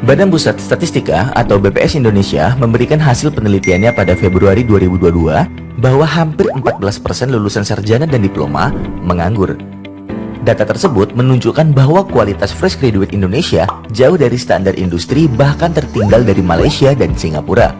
Badan Pusat Statistika atau BPS Indonesia memberikan hasil penelitiannya pada Februari 2022 bahwa hampir 14% lulusan sarjana dan diploma menganggur. Data tersebut menunjukkan bahwa kualitas fresh graduate Indonesia jauh dari standar industri, bahkan tertinggal dari Malaysia dan Singapura.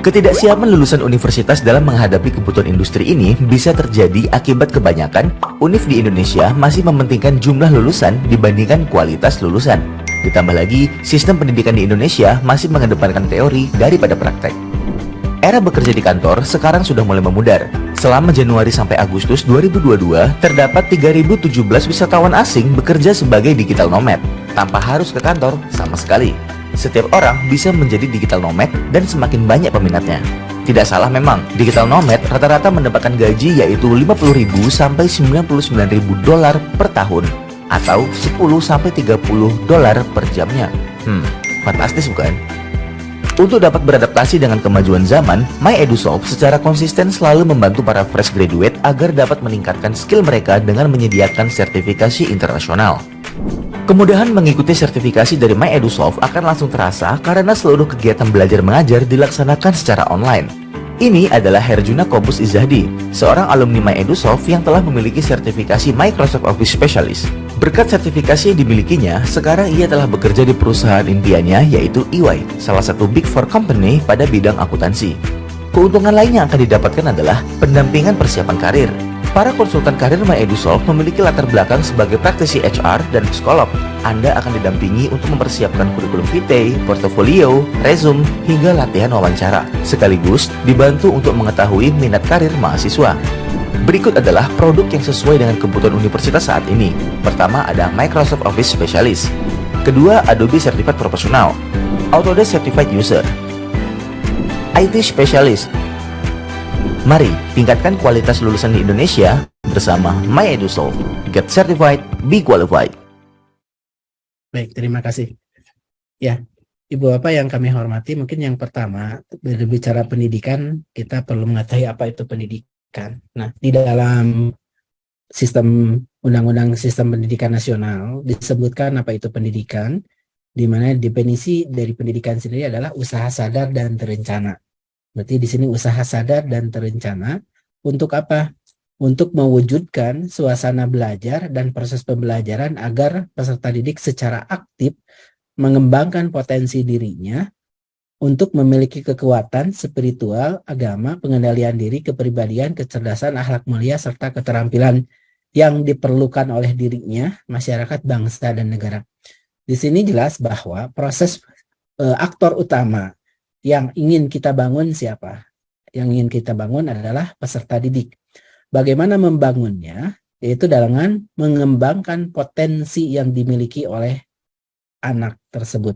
Ketidaksiapan lulusan universitas dalam menghadapi kebutuhan industri ini bisa terjadi akibat kebanyakan univ di Indonesia masih mementingkan jumlah lulusan dibandingkan kualitas lulusan. Ditambah lagi, sistem pendidikan di Indonesia masih mengedepankan teori daripada praktek. Era bekerja di kantor sekarang sudah mulai memudar. Selama Januari sampai Agustus 2022, terdapat 3.017 wisatawan asing bekerja sebagai digital nomad, tanpa harus ke kantor sama sekali. Setiap orang bisa menjadi digital nomad dan semakin banyak peminatnya. Tidak salah memang, digital nomad rata-rata mendapatkan gaji yaitu 50.000 sampai 99.000 dolar per tahun, atau 10 sampai 30 dolar per jamnya. Fantastis bukan? Untuk dapat beradaptasi dengan kemajuan zaman, MyEdusolve secara konsisten selalu membantu para fresh graduate agar dapat meningkatkan skill mereka dengan menyediakan sertifikasi internasional. Kemudahan mengikuti sertifikasi dari MyEdusolve akan langsung terasa karena seluruh kegiatan belajar mengajar dilaksanakan secara online. Ini adalah Herjuna Kobus Izahdi, seorang alumni MyEdusolve yang telah memiliki sertifikasi Microsoft Office Specialist. Berkat sertifikasi yang dimilikinya, sekarang ia telah bekerja di perusahaan impiannya yaitu EY, salah satu Big Four company pada bidang akuntansi. Keuntungan lain yang akan didapatkan adalah pendampingan persiapan karir. Para konsultan karir MyEdusolve memiliki latar belakang sebagai praktisi HR dan psikolog. Anda akan didampingi untuk mempersiapkan kurikulum vitae, portofolio, resume, hingga latihan wawancara, sekaligus dibantu untuk mengetahui minat karir mahasiswa. Berikut adalah produk yang sesuai dengan kebutuhan universitas saat ini. Pertama ada Microsoft Office Specialist. Kedua, Adobe Certified Professional, Autodesk Certified User, IT Specialist. Mari tingkatkan kualitas lulusan di Indonesia bersama MyEdusolve. Get certified, be qualified. Baik, terima kasih. Ya, Ibu Bapak yang kami hormati, mungkin yang pertama berbicara pendidikan, kita perlu mengetahui apa itu pendidikan. Nah, di dalam sistem Undang-Undang Sistem Pendidikan Nasional disebutkan apa itu pendidikan, di mana definisi dari pendidikan sendiri adalah usaha sadar dan terencana. Berarti di sini usaha sadar dan terencana untuk apa? Untuk mewujudkan suasana belajar dan proses pembelajaran agar peserta didik secara aktif mengembangkan potensi dirinya untuk memiliki kekuatan spiritual, agama, pengendalian diri, kepribadian, kecerdasan, akhlak mulia, serta keterampilan yang diperlukan oleh dirinya, masyarakat, bangsa, dan negara. Di sini jelas bahwa proses aktor utama yang ingin kita bangun siapa? Yang ingin kita bangun adalah peserta didik. Bagaimana membangunnya? Yaitu dengan mengembangkan potensi yang dimiliki oleh anak tersebut.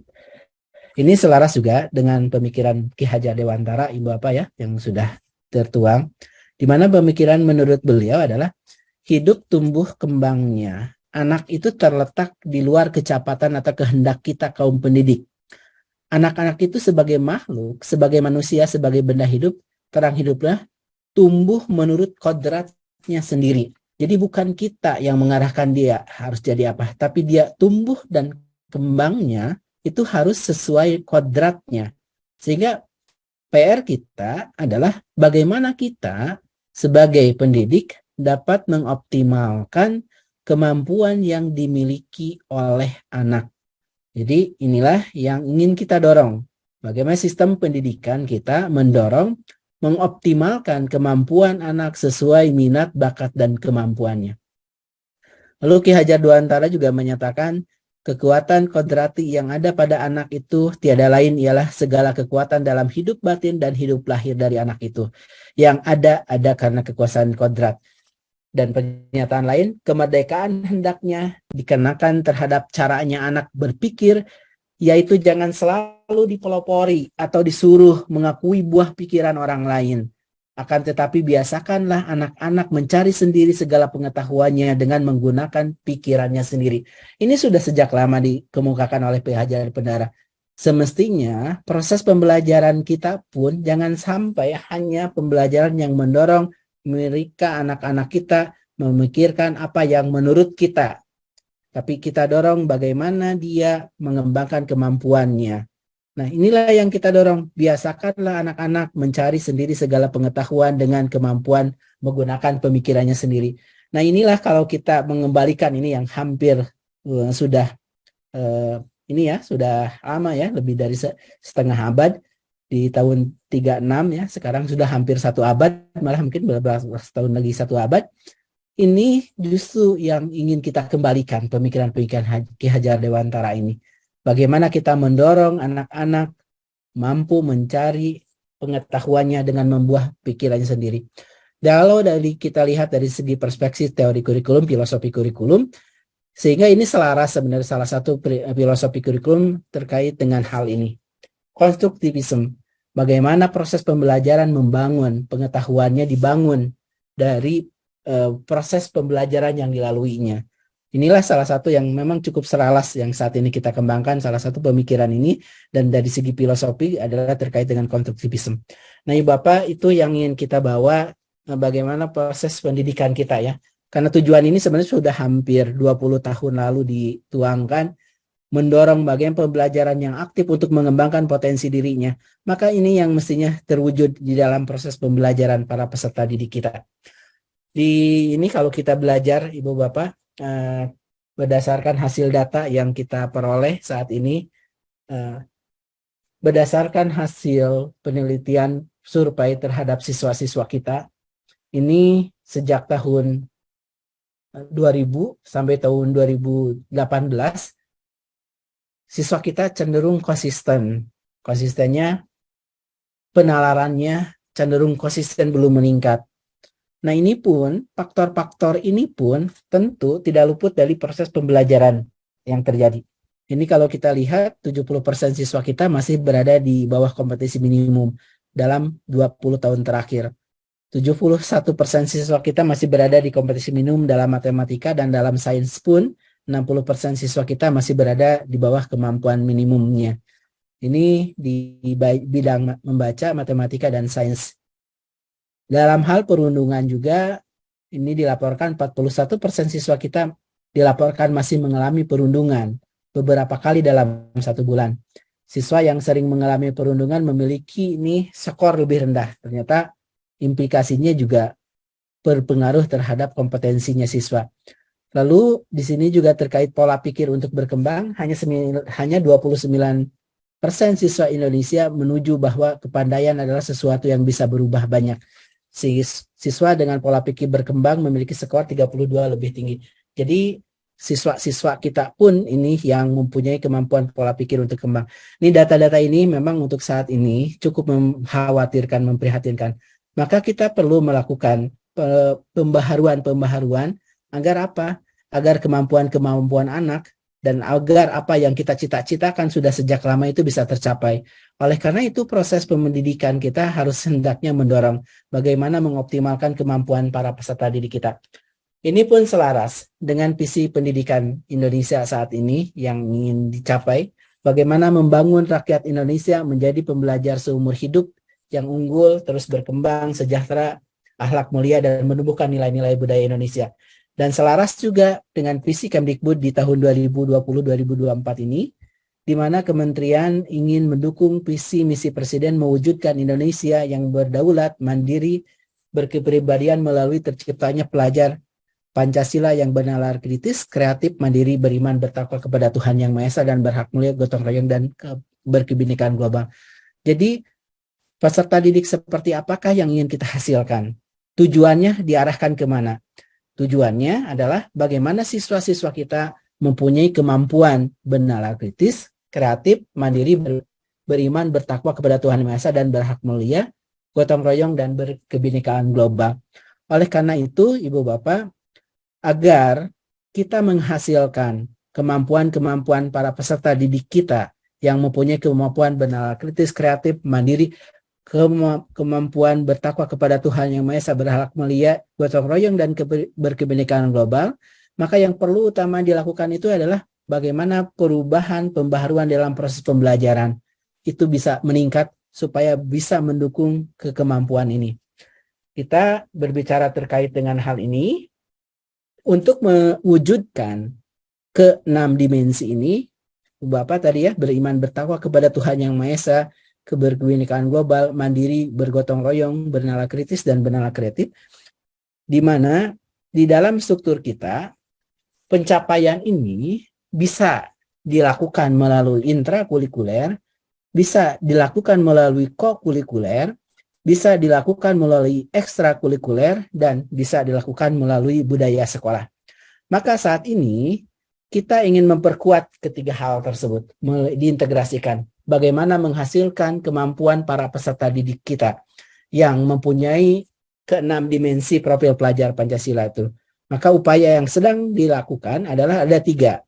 Ini selaras juga dengan pemikiran Ki Hajar Dewantara, Ibu Bapak ya, yang sudah tertuang. Di mana pemikiran menurut beliau adalah hidup tumbuh kembangnya anak itu terletak di luar kecepatan atau kehendak kita kaum pendidik. Anak-anak itu sebagai makhluk, sebagai manusia, sebagai benda hidup, terang hiduplah, tumbuh menurut kodratnya sendiri. Jadi bukan kita yang mengarahkan dia harus jadi apa, tapi dia tumbuh dan kembangnya itu harus sesuai kodratnya. Sehingga PR kita adalah bagaimana kita sebagai pendidik dapat mengoptimalkan kemampuan yang dimiliki oleh anak. Jadi inilah yang ingin kita dorong. Bagaimana sistem pendidikan kita mendorong, mengoptimalkan kemampuan anak sesuai minat, bakat, dan kemampuannya. Lalu Ki Hajar Dewantara juga menyatakan, kekuatan kodrati yang ada pada anak itu tiada lain ialah segala kekuatan dalam hidup batin dan hidup lahir dari anak itu. Yang ada karena kekuasaan kodrat. Dan pernyataan lain, kemerdekaan hendaknya dikenakan terhadap caranya anak berpikir, yaitu jangan selalu dipelopori atau disuruh mengakui buah pikiran orang lain. Akan tetapi biasakanlah anak-anak mencari sendiri segala pengetahuannya dengan menggunakan pikirannya sendiri. Ini sudah sejak lama dikemukakan oleh Ki Hajar Dewantara. Semestinya proses pembelajaran kita pun jangan sampai hanya pembelajaran yang mendorong mereka anak-anak kita memikirkan apa yang menurut kita. tapi kita dorong bagaimana dia mengembangkan kemampuannya. Nah, inilah yang kita dorong. Biasakanlah anak-anak mencari sendiri segala pengetahuan dengan kemampuan menggunakan pemikirannya sendiri. Nah, inilah kalau kita mengembalikan ini yang hampir sudah ini ya, sudah lama ya, lebih dari setengah abad, di tahun 36 ya, sekarang sudah hampir satu abad, malah mungkin beberapa tahun lagi satu abad. Ini justru yang ingin kita kembalikan, pemikiran-pemikiran Ki Hajar Dewantara ini. Bagaimana kita mendorong anak-anak mampu mencari pengetahuannya dengan membuah pikirannya sendiri. Kalau kita lihat dari segi perspektif teori kurikulum, filosofi kurikulum, sehingga ini selaras sebenarnya salah satu filosofi kurikulum terkait dengan hal ini. Konstruktivisme, bagaimana proses pembelajaran membangun, pengetahuannya dibangun dari proses pembelajaran yang dilaluinya. Inilah salah satu yang memang cukup selaras yang saat ini kita kembangkan, salah satu pemikiran ini, dan dari segi filosofi adalah terkait dengan konstruktivisme. Nah, Ibu Bapak, itu yang ingin kita bawa, bagaimana proses pendidikan kita ya. Karena tujuan ini sebenarnya sudah hampir 20 tahun lalu dituangkan, mendorong bagian pembelajaran yang aktif untuk mengembangkan potensi dirinya. Maka ini yang mestinya terwujud di dalam proses pembelajaran para peserta didik kita. Di ini kalau kita belajar, Ibu Bapak, berdasarkan hasil data yang kita peroleh saat ini, berdasarkan hasil penelitian survei terhadap siswa-siswa kita, ini sejak tahun 2000 sampai tahun 2018, siswa kita cenderung konsisten. Konsistennya, penalarannya cenderung konsisten, belum meningkat. Nah, ini pun, faktor-faktor ini pun tentu tidak luput dari proses pembelajaran yang terjadi. Ini kalau kita lihat, 70% siswa kita masih berada di bawah kompetisi minimum dalam 20 tahun terakhir. 71% siswa kita masih berada di kompetisi minimum dalam matematika, dan dalam sains pun 60% siswa kita masih berada di bawah kemampuan minimumnya. Ini di bidang membaca, matematika, dan sains. Dalam hal perundungan juga, ini dilaporkan 41% siswa kita dilaporkan masih mengalami perundungan beberapa kali dalam satu bulan. Siswa yang sering mengalami perundungan memiliki ini skor lebih rendah. Ternyata implikasinya juga berpengaruh terhadap kompetensinya siswa. Lalu di sini juga terkait pola pikir untuk berkembang, hanya 29% siswa Indonesia menuju bahwa kepandaian adalah sesuatu yang bisa berubah banyak. Siswa dengan pola pikir berkembang memiliki skor 32 lebih tinggi. Jadi siswa-siswa kita pun ini yang mempunyai kemampuan pola pikir untuk kembang. Ini data-data ini memang untuk saat ini cukup mengkhawatirkan, memprihatinkan. Maka kita perlu melakukan pembaharuan agar apa? Agar kemampuan-kemampuan anak dan agar apa yang kita cita-citakan sudah sejak lama itu bisa tercapai. Oleh karena itu proses pendidikan kita harus hendaknya mendorong bagaimana mengoptimalkan kemampuan para peserta didik kita. Ini pun selaras dengan visi pendidikan Indonesia saat ini yang ingin dicapai, bagaimana membangun rakyat Indonesia menjadi pembelajar seumur hidup yang unggul, terus berkembang, sejahtera, akhlak mulia, dan menumbuhkan nilai-nilai budaya Indonesia. Dan selaras juga dengan visi Kemdikbud di tahun 2020-2024 ini, di mana kementerian ingin mendukung visi misi Presiden mewujudkan Indonesia yang berdaulat, mandiri, berkepribadian melalui terciptanya pelajar Pancasila yang bernalar kritis, kreatif, mandiri, beriman, bertakwa kepada Tuhan Yang Maha Esa, dan berhak mulia, gotong royong, dan berkebinekaan global. Jadi, peserta didik seperti apakah yang ingin kita hasilkan? Tujuannya diarahkan kemana? Tujuannya adalah bagaimana siswa-siswa kita mempunyai kemampuan bernalar kritis, kreatif, mandiri, beriman, bertakwa kepada Tuhan Yang Maha Esa, dan berhak mulia, gotong royong, dan berkebinekaan global. Oleh karena itu, Ibu Bapak, agar kita menghasilkan kemampuan-kemampuan para peserta didik kita yang mempunyai kemampuan bernalar kritis, kreatif, mandiri, kemampuan bertakwa kepada Tuhan Yang Maha Esa, berhak mulia, gotong royong, dan berkebinekaan global, maka yang perlu utama dilakukan itu adalah bagaimana perubahan, pembaharuan dalam proses pembelajaran itu bisa meningkat supaya bisa mendukung kemampuan ini. Kita berbicara terkait dengan hal ini untuk mewujudkan keenam dimensi ini, Bapak tadi ya, beriman bertakwa kepada Tuhan Yang Maha Esa, keberkebinekaan global, mandiri, bergotong royong, bernalar kritis, dan bernalar kreatif, di mana di dalam struktur kita, pencapaian ini bisa dilakukan melalui intrakurikuler, bisa dilakukan melalui kokurikuler, bisa dilakukan melalui ekstrakurikuler, dan bisa dilakukan melalui budaya sekolah. Maka saat ini kita ingin memperkuat ketiga hal tersebut, diintegrasikan. Bagaimana menghasilkan kemampuan para peserta didik kita yang mempunyai keenam dimensi profil pelajar Pancasila itu. Maka upaya yang sedang dilakukan adalah ada tiga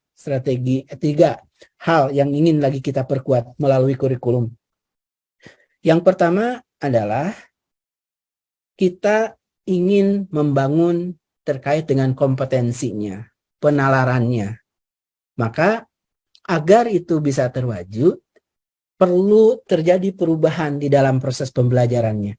hal yang ingin lagi kita perkuat melalui kurikulum. Yang pertama adalah kita ingin membangun terkait dengan kompetensinya, penalarannya. Maka agar itu bisa terwujud, perlu terjadi perubahan di dalam proses pembelajarannya.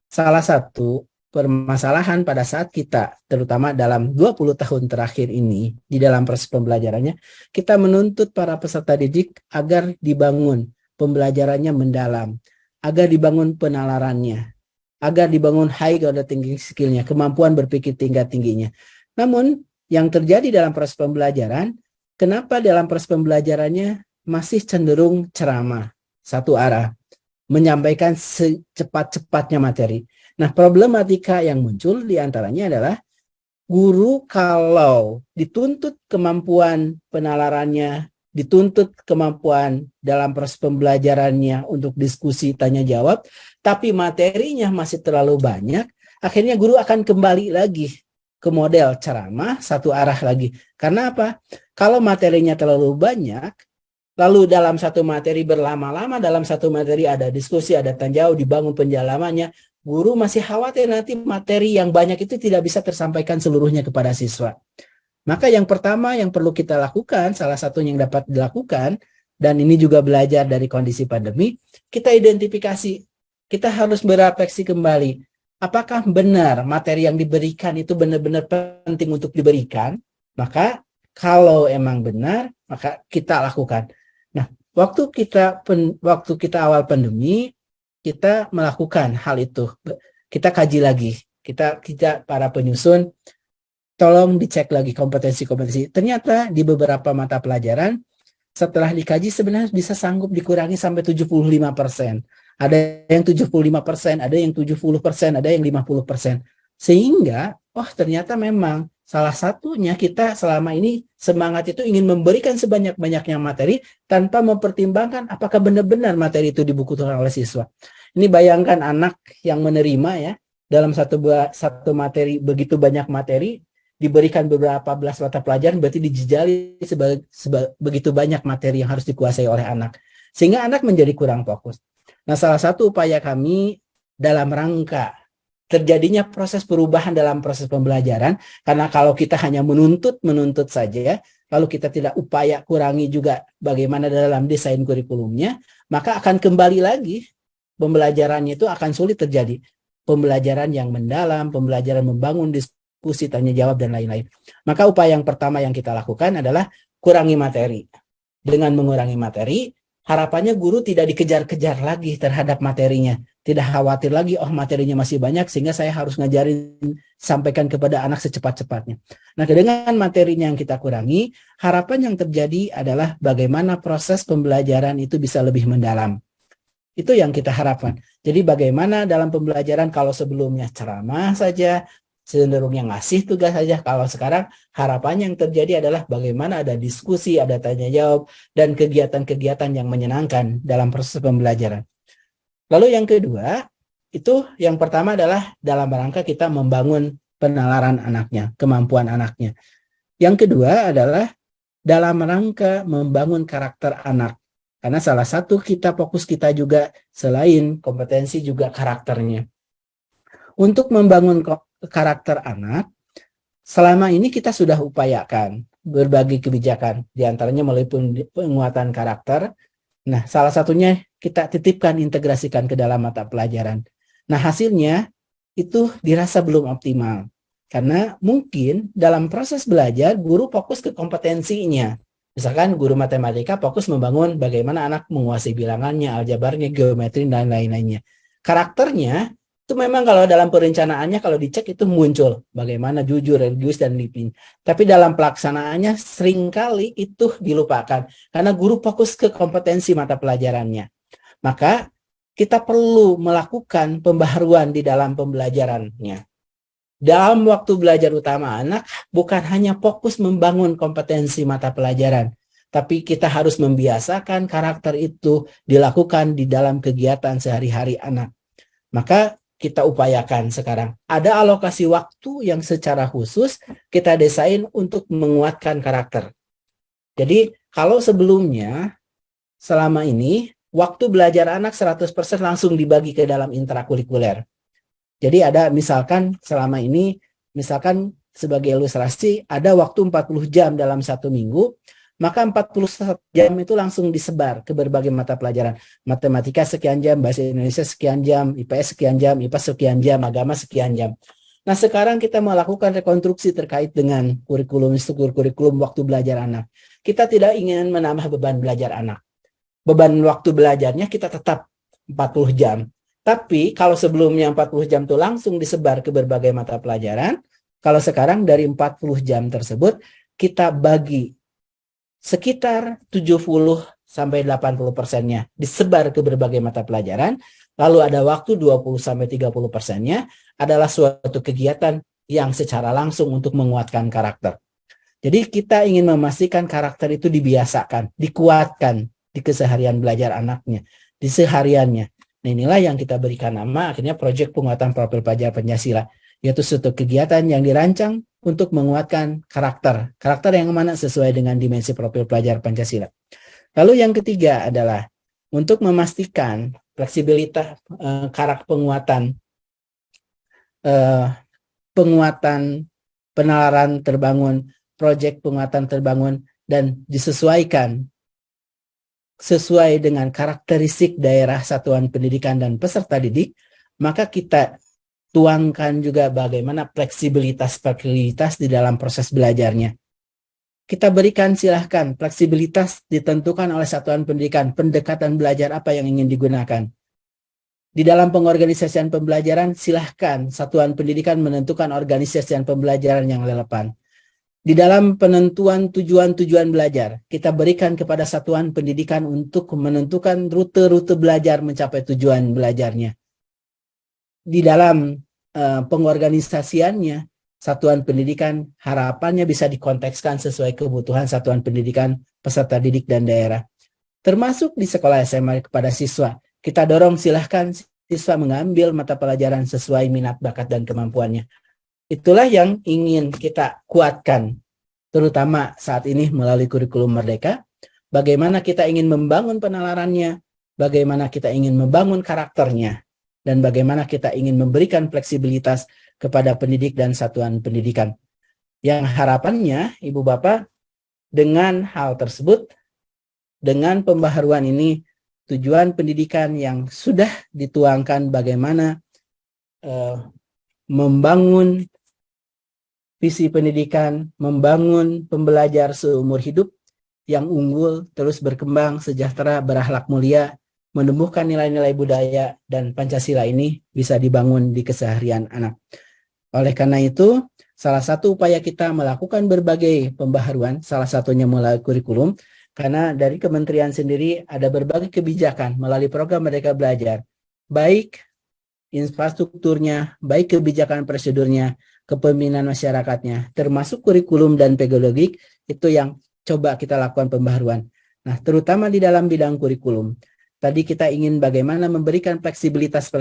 Salah satu permasalahan pada saat kita, terutama dalam 20 tahun terakhir ini, di dalam proses pembelajarannya, kita menuntut para peserta didik agar dibangun pembelajarannya mendalam, agar dibangun penalarannya, agar dibangun high order thinking skill-nya, kemampuan berpikir tingkat tingginya. Namun, yang terjadi dalam proses pembelajaran, kenapa dalam proses pembelajarannya masih cenderung ceramah, satu arah, menyampaikan secepat-cepatnya materi. Nah, problematika yang muncul diantaranya adalah guru kalau dituntut kemampuan penalarannya, dituntut kemampuan dalam proses pembelajarannya untuk diskusi tanya jawab, tapi materinya masih terlalu banyak, akhirnya guru akan kembali lagi ke model ceramah satu arah lagi. Karena apa? Kalau materinya terlalu banyak, lalu dalam satu materi berlama-lama, dalam satu materi ada diskusi, ada tanya jawab, dibangun pendalamannya, guru masih khawatir nanti materi yang banyak itu tidak bisa tersampaikan seluruhnya kepada siswa. Maka yang pertama yang perlu kita lakukan, salah satu yang dapat dilakukan, dan ini juga belajar dari kondisi pandemi, kita identifikasi, kita harus berefleksi kembali, apakah benar materi yang diberikan itu benar-benar penting untuk diberikan? Maka kalau emang benar, maka kita lakukan. Nah, waktu kita awal pandemi, kita melakukan hal itu. Kita kaji lagi. Kita para penyusun, tolong dicek lagi kompetensi-kompetensi. Ternyata di beberapa mata pelajaran, setelah dikaji sebenarnya bisa sanggup dikurangi sampai 75%. Ada yang 75%, ada yang 70%, ada yang 50%. Sehingga, ternyata memang salah satunya kita selama ini semangat itu ingin memberikan sebanyak-banyaknya materi tanpa mempertimbangkan apakah benar-benar materi itu dibukukan oleh siswa. Ini bayangkan anak yang menerima ya, dalam satu materi, begitu banyak materi, diberikan beberapa belas mata pelajaran, berarti dijejali begitu banyak materi yang harus dikuasai oleh anak. Sehingga anak menjadi kurang fokus. Nah, salah satu upaya kami dalam rangka terjadinya proses perubahan dalam proses pembelajaran, karena kalau kita hanya menuntut saja, lalu kita tidak upaya kurangi juga bagaimana dalam desain kurikulumnya, maka akan kembali lagi pembelajarannya itu akan sulit terjadi. Pembelajaran yang mendalam, pembelajaran membangun diskusi, tanya jawab, dan lain-lain. Maka upaya yang pertama yang kita lakukan adalah kurangi materi. Dengan mengurangi materi, harapannya guru tidak dikejar-kejar lagi terhadap materinya. Tidak khawatir lagi, materinya masih banyak sehingga saya harus ngajarin, sampaikan kepada anak secepat-cepatnya. Nah, dengan materinya yang kita kurangi, harapan yang terjadi adalah bagaimana proses pembelajaran itu bisa lebih mendalam. Itu yang kita harapkan. Jadi bagaimana dalam pembelajaran kalau sebelumnya ceramah saja, cenderungnya ngasih tugas saja, kalau sekarang harapannya yang terjadi adalah bagaimana ada diskusi, ada tanya jawab, dan kegiatan-kegiatan yang menyenangkan dalam proses pembelajaran. Lalu yang kedua, itu yang pertama adalah dalam rangka kita membangun penalaran anaknya, kemampuan anaknya. Yang kedua adalah dalam rangka membangun karakter anak. Karena salah satu fokus kita juga selain kompetensi juga karakternya. Untuk membangun karakter anak, selama ini kita sudah upayakan berbagai kebijakan, diantaranya melalui penguatan karakter. Nah, salah satunya kita titipkan, integrasikan ke dalam mata pelajaran. Nah, hasilnya itu dirasa belum optimal. Karena mungkin dalam proses belajar guru fokus ke kompetensinya. Misalkan guru matematika fokus membangun bagaimana anak menguasai bilangannya, aljabarnya, geometri, dan lain-lainnya. Karakternya itu memang kalau dalam perencanaannya kalau dicek itu muncul bagaimana jujur, religius, dan disiplin. Tapi dalam pelaksanaannya seringkali itu dilupakan karena guru fokus ke kompetensi mata pelajarannya. Maka kita perlu melakukan pembaharuan di dalam pembelajarannya. Dalam waktu belajar utama anak bukan hanya fokus membangun kompetensi mata pelajaran, tapi kita harus membiasakan karakter itu dilakukan di dalam kegiatan sehari-hari anak. Maka kita upayakan sekarang. Ada alokasi waktu yang secara khusus kita desain untuk menguatkan karakter. Jadi kalau sebelumnya, selama ini, waktu belajar anak 100% langsung dibagi ke dalam intrakurikuler. Jadi ada misalkan selama ini, misalkan sebagai ilustrasi, ada waktu 40 jam dalam satu minggu, maka 40 jam itu langsung disebar ke berbagai mata pelajaran. Matematika sekian jam, bahasa Indonesia sekian jam, IPS sekian jam, IPA sekian jam, agama sekian jam. Nah sekarang kita melakukan rekonstruksi terkait dengan kurikulum, struktur kurikulum waktu belajar anak. Kita tidak ingin menambah beban belajar anak. Beban waktu belajarnya kita tetap 40 jam. Tapi kalau sebelumnya 40 jam itu langsung disebar ke berbagai mata pelajaran, kalau sekarang dari 40 jam tersebut kita bagi sekitar 70-80%-nya disebar ke berbagai mata pelajaran, lalu ada waktu 20-30%-nya adalah suatu kegiatan yang secara langsung untuk menguatkan karakter. Jadi kita ingin memastikan karakter itu dibiasakan, dikuatkan di keseharian belajar anaknya, di sehariannya. Nah inilah yang kita berikan nama akhirnya proyek penguatan profil pelajar Pancasila, yaitu suatu kegiatan yang dirancang untuk menguatkan karakter. Karakter yang mana sesuai dengan dimensi profil pelajar Pancasila. Lalu yang ketiga adalah untuk memastikan fleksibilitas karakter penguatan penalaran terbangun, proyek penguatan terbangun, dan disesuaikan sesuai dengan karakteristik daerah satuan pendidikan dan peserta didik, maka kita tuangkan juga bagaimana fleksibilitas di dalam proses belajarnya. Kita berikan silahkan fleksibilitas ditentukan oleh satuan pendidikan, pendekatan belajar apa yang ingin digunakan. Di dalam pengorganisasian pembelajaran, silahkan satuan pendidikan menentukan organisasian pembelajaran yang relevan. Di dalam penentuan tujuan-tujuan belajar, kita berikan kepada satuan pendidikan untuk menentukan rute-rute belajar mencapai tujuan belajarnya. Di dalam pengorganisasiannya, satuan pendidikan harapannya bisa dikontekskan sesuai kebutuhan satuan pendidikan, peserta didik, dan daerah. Termasuk di sekolah SMA kepada siswa, kita dorong silahkan siswa mengambil mata pelajaran sesuai minat, bakat, dan kemampuannya. Itulah yang ingin kita kuatkan, terutama saat ini melalui kurikulum Merdeka. Bagaimana kita ingin membangun penalarannya, bagaimana kita ingin membangun karakternya, dan bagaimana kita ingin memberikan fleksibilitas kepada pendidik dan satuan pendidikan. Yang harapannya, Ibu Bapak, dengan hal tersebut, dengan pembaharuan ini, tujuan pendidikan yang sudah dituangkan bagaimana membangun visi pendidikan, membangun pembelajar seumur hidup yang unggul, terus berkembang, sejahtera, berakhlak mulia, menumbuhkan nilai-nilai budaya, dan Pancasila ini bisa dibangun di keseharian anak. Oleh karena itu, salah satu upaya kita melakukan berbagai pembaharuan, salah satunya melalui kurikulum, karena dari kementerian sendiri ada berbagai kebijakan melalui program Merdeka Belajar, baik infrastrukturnya, baik kebijakan prosedurnya, kepemimpinan masyarakatnya, termasuk kurikulum dan pedagogik, itu yang coba kita lakukan pembaharuan. Nah, terutama di dalam bidang kurikulum. Tadi kita ingin bagaimana memberikan fleksibilitas,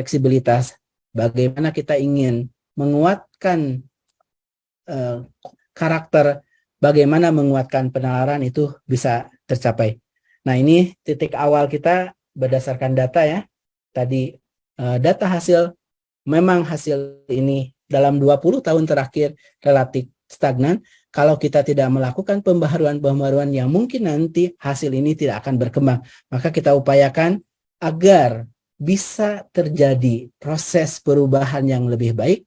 bagaimana kita ingin menguatkan karakter, bagaimana menguatkan penalaran itu bisa tercapai. Nah, ini titik awal kita berdasarkan data ya. Tadi data hasil, memang hasil ini dalam 20 tahun terakhir relatif stagnan. Kalau kita tidak melakukan pembaharuan-pembaharuan yang mungkin nanti hasil ini tidak akan berkembang, maka kita upayakan agar bisa terjadi proses perubahan yang lebih baik,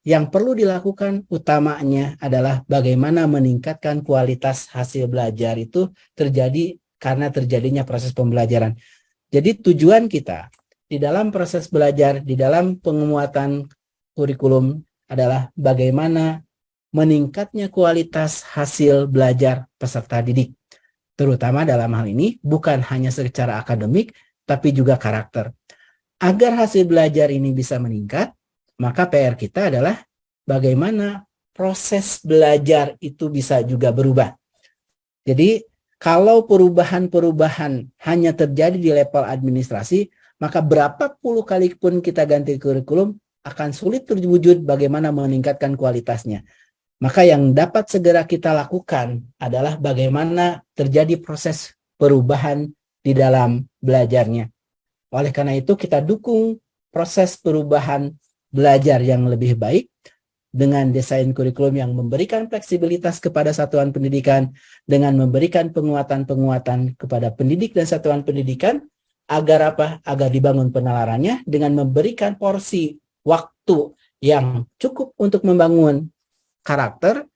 yang perlu dilakukan utamanya adalah bagaimana meningkatkan kualitas hasil belajar itu terjadi karena terjadinya proses pembelajaran. Jadi tujuan kita di dalam proses belajar, di dalam penguatan kurikulum adalah bagaimana meningkatnya kualitas hasil belajar peserta didik. Terutama dalam hal ini bukan hanya secara akademik, tapi juga karakter. Agar hasil belajar ini bisa meningkat, maka PR kita adalah bagaimana proses belajar itu bisa juga berubah. Jadi kalau perubahan-perubahan hanya terjadi di level administrasi, maka berapa puluh kali pun kita ganti kurikulum akan sulit terwujud bagaimana meningkatkan kualitasnya. Maka yang dapat segera kita lakukan adalah bagaimana terjadi proses perubahan di dalam belajarnya. Oleh karena itu kita dukung proses perubahan belajar yang lebih baik dengan desain kurikulum yang memberikan fleksibilitas kepada satuan pendidikan, dengan memberikan penguatan-penguatan kepada pendidik dan satuan pendidikan, agar apa? Agar dibangun penalarannya dengan memberikan porsi waktu yang cukup untuk membangun karakter,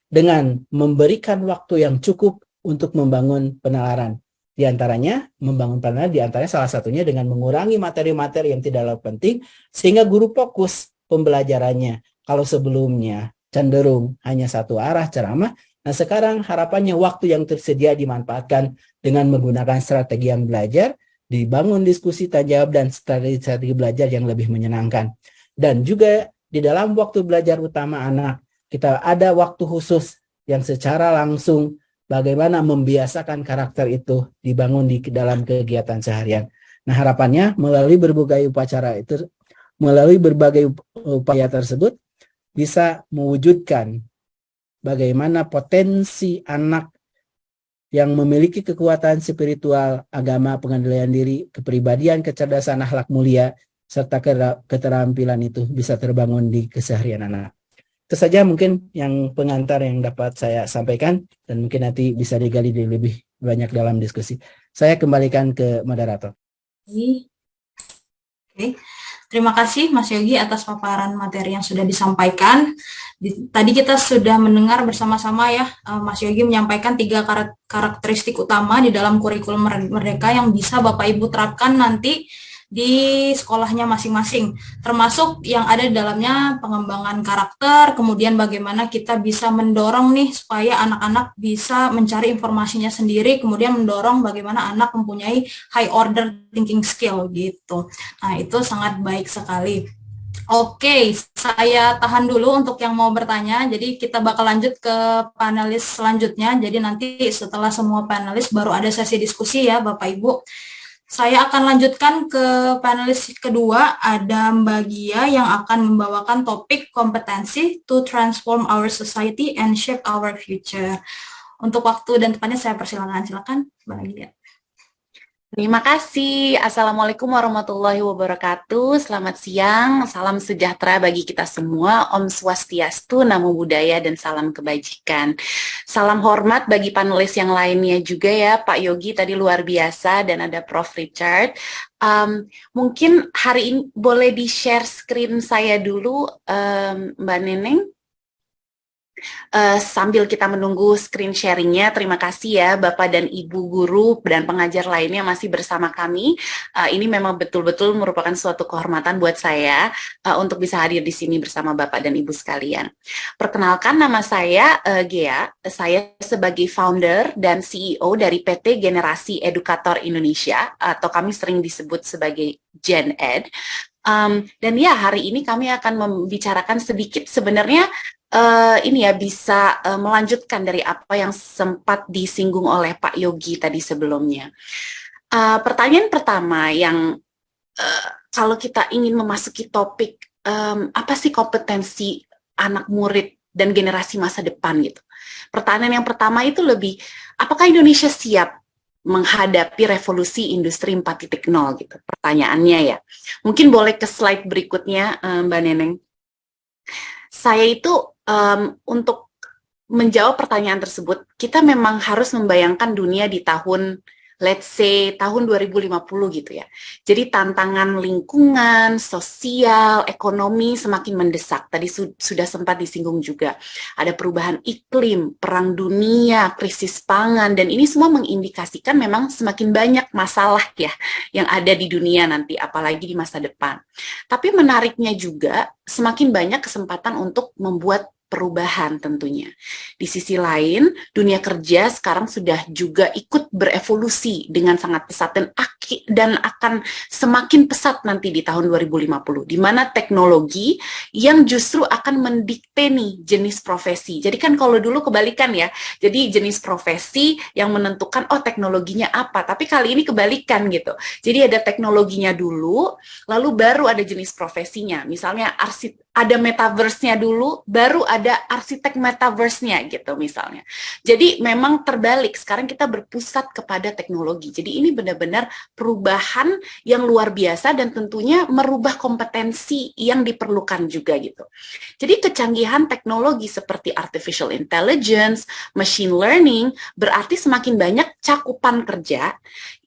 dengan memberikan waktu yang cukup untuk membangun penalaran. Di antaranya, membangun penalaran di antaranya salah satunya dengan mengurangi materi-materi yang tidak penting, sehingga guru fokus pembelajarannya. Kalau sebelumnya cenderung hanya satu arah ceramah, nah sekarang harapannya waktu yang tersedia dimanfaatkan dengan menggunakan strategi yang belajar, dibangun diskusi tanya jawab dan strategi belajar yang lebih menyenangkan. Dan juga di dalam waktu belajar utama anak, kita ada waktu khusus yang secara langsung bagaimana membiasakan karakter itu dibangun di dalam kegiatan seharian. Nah harapannya melalui berbagai upaya tersebut, bisa mewujudkan bagaimana potensi anak yang memiliki kekuatan spiritual, agama, pengendalian diri, kepribadian, kecerdasan, akhlak mulia, serta keterampilan itu bisa terbangun di keseharian anak. Itu saja mungkin yang pengantar yang dapat saya sampaikan, dan mungkin nanti bisa digali lebih banyak dalam diskusi. Saya kembalikan ke moderator. Oke. Terima kasih Mas Yogi atas paparan materi yang sudah disampaikan. Tadi kita sudah mendengar bersama-sama ya, Mas Yogi menyampaikan 3 karakteristik utama di dalam kurikulum Merdeka yang bisa Bapak Ibu terapkan nanti di sekolahnya masing-masing, termasuk yang ada di dalamnya pengembangan karakter, kemudian bagaimana kita bisa mendorong nih supaya anak-anak bisa mencari informasinya sendiri, kemudian mendorong bagaimana anak mempunyai high order thinking skill gitu. Nah, itu sangat baik sekali. Oke, saya tahan dulu untuk yang mau bertanya. Jadi kita bakal lanjut ke panelis selanjutnya. Jadi nanti setelah semua panelis baru ada sesi diskusi ya Bapak Ibu. Saya akan lanjutkan ke panelis kedua, ada Mbak Gia yang akan membawakan topik kompetensi to transform our society and shape our future. Untuk waktu dan tempatnya saya persilakan. Silakan Mbak Gia. Terima kasih. Assalamualaikum warahmatullahi wabarakatuh. Selamat siang, salam sejahtera bagi kita semua. Om Swastiastu, Namo Buddhaya, dan salam kebajikan. Salam hormat bagi panelis yang lainnya juga ya, Pak Yogi tadi luar biasa, dan ada Prof. Richard. Mungkin hari ini boleh di-share screen saya dulu, Mbak Neneng. Sambil kita menunggu screen sharingnya, terima kasih ya Bapak dan Ibu guru dan pengajar lainnya masih bersama kami. Ini memang betul-betul merupakan suatu kehormatan buat saya untuk bisa hadir di sini bersama Bapak dan Ibu sekalian. Perkenalkan, nama saya Gea. Saya sebagai founder dan CEO dari PT Generasi Edukator Indonesia, atau kami sering disebut sebagai Gen Ed. Dan ya, hari ini kami akan membicarakan sedikit sebenarnya ini ya bisa melanjutkan dari apa yang sempat disinggung oleh Pak Yogi tadi sebelumnya. Pertanyaan pertama yang kalau kita ingin memasuki topik apa sih kompetensi anak murid dan generasi masa depan gitu. Pertanyaan yang pertama itu lebih, apakah Indonesia siap menghadapi revolusi industri 4.0 gitu. Pertanyaannya ya. Mungkin boleh ke slide berikutnya Mbak Neneng. Saya itu untuk menjawab pertanyaan tersebut, kita memang harus membayangkan dunia di tahun let's say tahun 2050 gitu ya. Jadi tantangan lingkungan, sosial, ekonomi semakin mendesak. Tadi sudah sempat disinggung juga. Ada perubahan iklim, perang dunia, krisis pangan, dan ini semua mengindikasikan memang semakin banyak masalah ya yang ada di dunia nanti, apalagi di masa depan. Tapi menariknya juga, semakin banyak kesempatan untuk membuat perubahan tentunya. Di sisi lain, dunia kerja sekarang sudah juga ikut berevolusi dengan sangat pesat dan akan semakin pesat nanti di tahun 2050, di mana teknologi yang justru akan mendikte nih jenis profesi. Jadi kan kalau dulu kebalikan ya, jadi jenis profesi yang menentukan teknologinya apa, tapi kali ini kebalikan gitu. Jadi ada teknologinya dulu, lalu baru ada jenis profesinya. Misalnya ada metaverse-nya dulu, baru ada arsitek metaverse-nya gitu misalnya. Jadi memang terbalik, sekarang kita berpusat kepada teknologi. Jadi ini benar-benar perubahan yang luar biasa dan tentunya merubah kompetensi yang diperlukan juga gitu. Jadi kecanggihan teknologi seperti artificial intelligence, machine learning, berarti semakin banyak cakupan kerja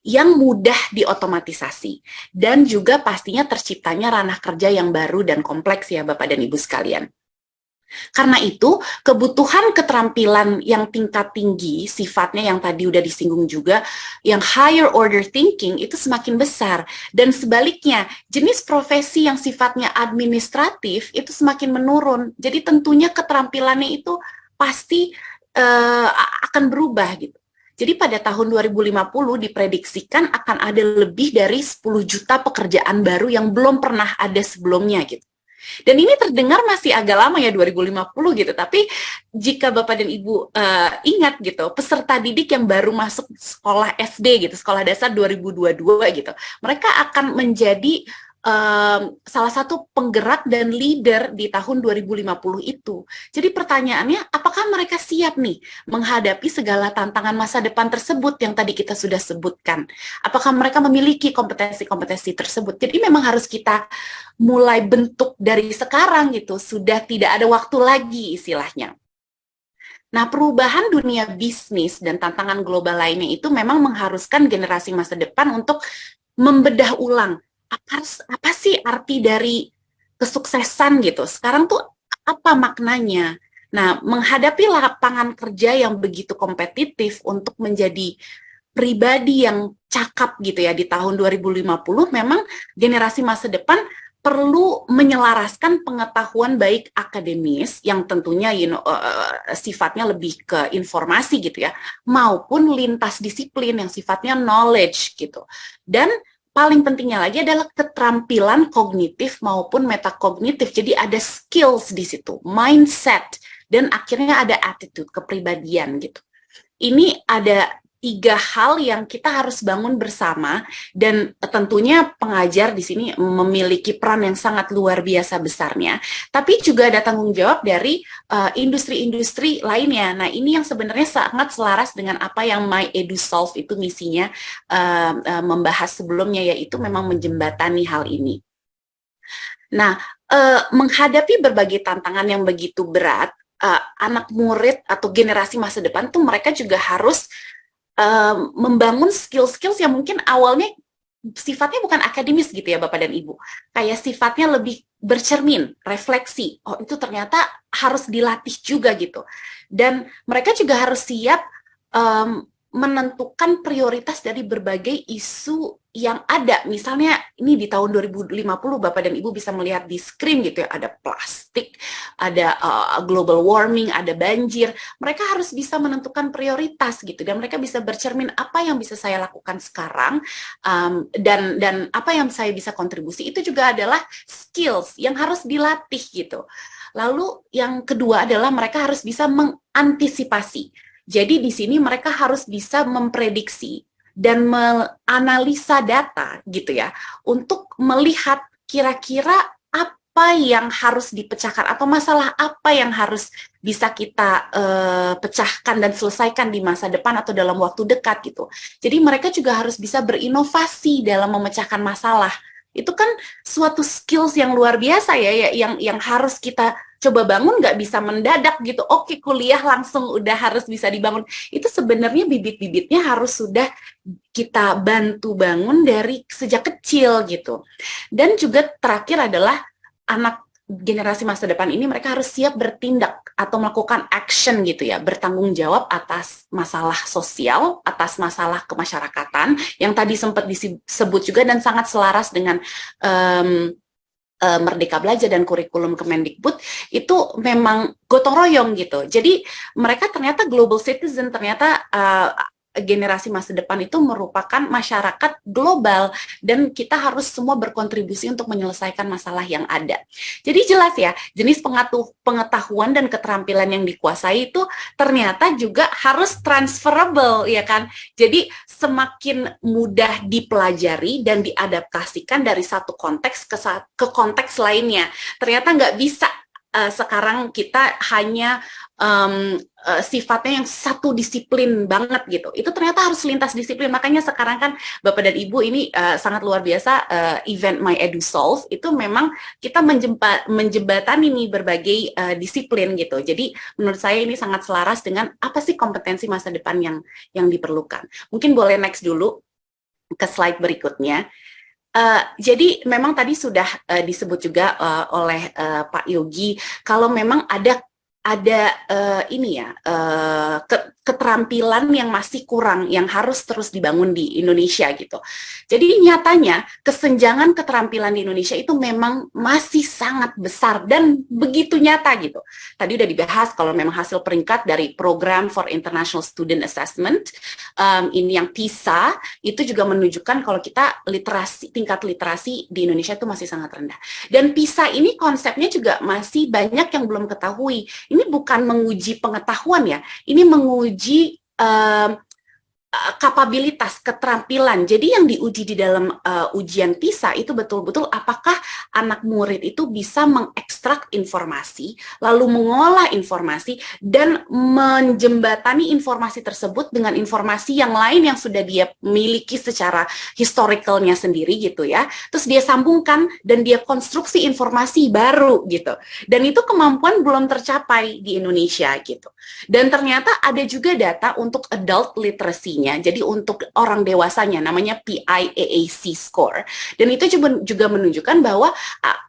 yang mudah diotomatisasi dan juga pastinya terciptanya ranah kerja yang baru dan kompleks ya Bapak dan Ibu sekalian. Karena itu, kebutuhan keterampilan yang tingkat tinggi, sifatnya yang tadi udah disinggung juga, yang higher order thinking itu semakin besar. Dan sebaliknya, jenis profesi yang sifatnya administratif itu semakin menurun. Jadi tentunya keterampilannya itu pasti akan berubah gitu. Jadi pada tahun 2050 diprediksikan akan ada lebih dari 10 juta pekerjaan baru yang belum pernah ada sebelumnya gitu. Dan ini terdengar masih agak lama ya 2050 gitu, tapi jika Bapak dan Ibu ingat gitu, peserta didik yang baru masuk sekolah SD gitu, sekolah dasar 2022 gitu, mereka akan menjadi salah satu penggerak dan leader di tahun 2050 itu. Jadi pertanyaannya, apakah mereka siap nih menghadapi segala tantangan masa depan tersebut yang tadi kita sudah sebutkan? Apakah mereka memiliki kompetensi-kompetensi tersebut? Jadi memang harus kita mulai bentuk dari sekarang gitu, sudah tidak ada waktu lagi istilahnya. Nah, perubahan dunia bisnis dan tantangan global lainnya itu memang mengharuskan generasi masa depan untuk membedah ulang apa sih arti dari kesuksesan gitu. Sekarang tuh apa maknanya? Nah, menghadapi lapangan kerja yang begitu kompetitif untuk menjadi pribadi yang cakap gitu ya di tahun 2050, memang generasi masa depan perlu menyelaraskan pengetahuan baik akademis yang tentunya sifatnya lebih ke informasi gitu ya, maupun lintas disiplin yang sifatnya knowledge gitu. Dan paling pentingnya lagi adalah keterampilan kognitif maupun metakognitif. Jadi ada skills di situ, mindset, dan akhirnya ada attitude, kepribadian gitu. Ini ada 3 hal yang kita harus bangun bersama, dan tentunya pengajar di sini memiliki peran yang sangat luar biasa besarnya. Tapi juga ada tanggung jawab dari industri-industri lainnya. Nah, ini yang sebenarnya sangat selaras dengan apa yang My Edu Solve itu misinya membahas sebelumnya, yaitu memang menjembatani hal ini. Nah, menghadapi berbagai tantangan yang begitu berat, anak murid atau generasi masa depan tuh mereka juga harus membangun skill-skills yang mungkin awalnya sifatnya bukan akademis gitu ya Bapak dan Ibu. Kayak sifatnya lebih bercermin, refleksi. Oh, itu ternyata harus dilatih juga gitu. Dan mereka juga harus siap menentukan prioritas dari berbagai isu yang ada. Misalnya ini di tahun 2050 Bapak dan Ibu bisa melihat di screen gitu ya, ada plastik, ada global warming, ada banjir. Mereka harus bisa menentukan prioritas gitu, dan mereka bisa bercermin apa yang bisa saya lakukan sekarang, dan apa yang saya bisa kontribusi. Itu juga adalah skills yang harus dilatih gitu. Lalu yang kedua adalah mereka harus bisa mengantisipasi. Jadi di sini mereka harus bisa memprediksi dan menganalisa data gitu ya, untuk melihat kira-kira apa yang harus dipecahkan atau masalah apa yang harus bisa kita pecahkan dan selesaikan di masa depan atau dalam waktu dekat gitu. Jadi mereka juga harus bisa berinovasi dalam memecahkan masalah Itu kan suatu skills yang luar biasa ya, yang harus kita coba bangun, nggak bisa mendadak gitu. Oke, kuliah langsung udah harus bisa dibangun. Itu sebenarnya bibit-bibitnya harus sudah kita bantu bangun dari sejak kecil gitu. Dan juga terakhir adalah anak generasi masa depan ini mereka harus siap bertindak atau melakukan action gitu ya, bertanggung jawab atas masalah sosial, atas masalah kemasyarakatan yang tadi sempat disebut juga dan sangat selaras dengan Merdeka Belajar dan kurikulum Kemendikbud itu memang gotong royong gitu. Jadi mereka ternyata global citizen, ternyata generasi masa depan itu merupakan masyarakat global dan kita harus semua berkontribusi untuk menyelesaikan masalah yang ada. Jadi jelas ya, jenis pengetahuan dan keterampilan yang dikuasai itu ternyata juga harus transferable ya kan. Jadi semakin mudah dipelajari dan diadaptasikan dari satu konteks ke konteks lainnya. Ternyata nggak bisa sekarang kita hanya sifatnya yang satu disiplin banget gitu. Itu ternyata harus lintas disiplin. Makanya sekarang kan Bapak dan Ibu ini sangat luar biasa, event My Edu Solve itu memang kita menjembatani nih berbagai disiplin gitu. Jadi menurut saya ini sangat selaras dengan apa sih kompetensi masa depan yang diperlukan. Mungkin boleh next dulu ke slide berikutnya. Jadi memang tadi sudah disebut juga oleh Pak Yogi, kalau memang ada ini ya keterampilan yang masih kurang yang harus terus dibangun di Indonesia gitu. Jadi nyatanya kesenjangan keterampilan di Indonesia itu memang masih sangat besar dan begitu nyata gitu. Tadi udah dibahas kalau memang hasil peringkat dari Program for International Student Assessment ini yang PISA itu juga menunjukkan kalau kita tingkat literasi di Indonesia itu masih sangat rendah. Dan PISA ini konsepnya juga masih banyak yang belum ketahui. Ini bukan menguji pengetahuan ya, ini menguji kapabilitas, keterampilan. Jadi yang diuji di dalam ujian PISA itu betul-betul apakah anak murid itu bisa mengekstrak informasi, lalu mengolah informasi, dan menjembatani informasi tersebut dengan informasi yang lain yang sudah dia miliki secara historicalnya sendiri gitu ya. Terus dia sambungkan dan dia konstruksi informasi baru gitu. Dan itu kemampuan belum tercapai di Indonesia gitu. Dan ternyata ada juga data untuk adult literacy. Jadi untuk orang dewasanya namanya PIAAC score. Dan itu juga menunjukkan bahwa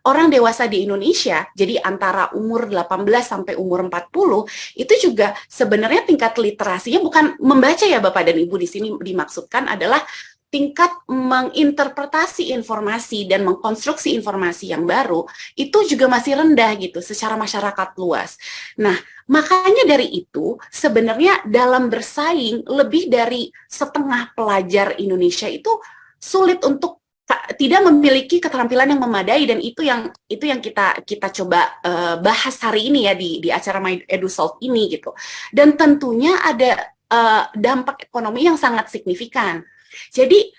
orang dewasa di Indonesia, jadi antara umur 18 sampai umur 40, itu juga sebenarnya tingkat literasinya bukan membaca ya Bapak dan Ibu, di sini dimaksudkan adalah tingkat menginterpretasi informasi dan mengkonstruksi informasi yang baru itu juga masih rendah gitu secara masyarakat luas. Nah, makanya dari itu sebenarnya dalam bersaing lebih dari setengah pelajar Indonesia itu sulit untuk tidak memiliki keterampilan yang memadai, dan itu yang kita coba bahas hari ini ya di acara My Edu Solve ini gitu. Dan tentunya ada dampak ekonomi yang sangat signifikan. Jadi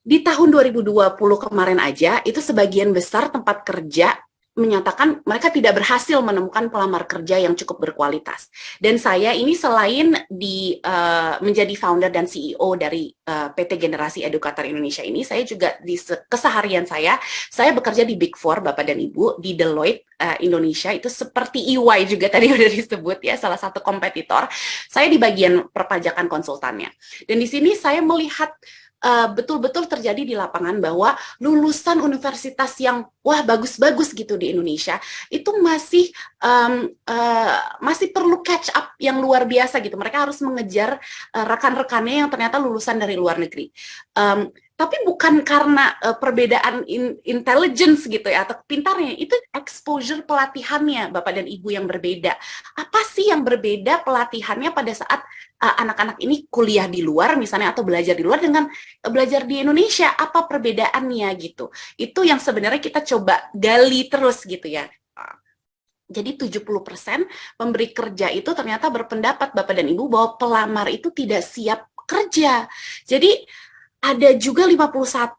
di tahun 2020 kemarin aja itu sebagian besar tempat kerja menyatakan mereka tidak berhasil menemukan pelamar kerja yang cukup berkualitas. Dan saya ini selain menjadi founder dan CEO dari PT Generasi Edukator Indonesia ini, saya juga di keseharian saya bekerja di Big Four, Bapak dan Ibu, di Deloitte Indonesia, itu seperti EY juga tadi udah disebut ya, salah satu kompetitor. Saya di bagian perpajakan konsultannya. Dan di sini saya melihat betul-betul terjadi di lapangan bahwa lulusan universitas yang wah bagus-bagus gitu di Indonesia itu masih perlu catch up yang luar biasa gitu. Mereka harus mengejar rekan-rekannya yang ternyata lulusan dari luar negeri. Tapi bukan karena perbedaan intelligence gitu ya atau pintarnya, itu exposure pelatihannya Bapak dan Ibu yang berbeda. Apa sih yang berbeda pelatihannya pada saat anak-anak ini kuliah di luar misalnya atau belajar di luar dengan belajar di Indonesia? Apa perbedaannya gitu? Itu yang sebenarnya kita coba gali terus gitu ya. Jadi 70% pemberi kerja itu ternyata berpendapat Bapak dan Ibu bahwa pelamar itu tidak siap kerja. Jadi ada juga 51%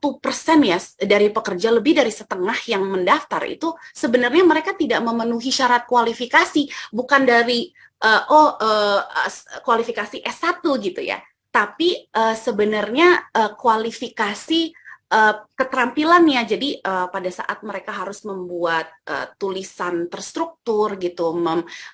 ya dari pekerja, lebih dari setengah yang mendaftar itu sebenarnya mereka tidak memenuhi syarat kualifikasi, bukan dari kualifikasi S1 gitu ya, tapi sebenarnya kualifikasi keterampilannya. Jadi pada saat mereka harus membuat tulisan terstruktur gitu,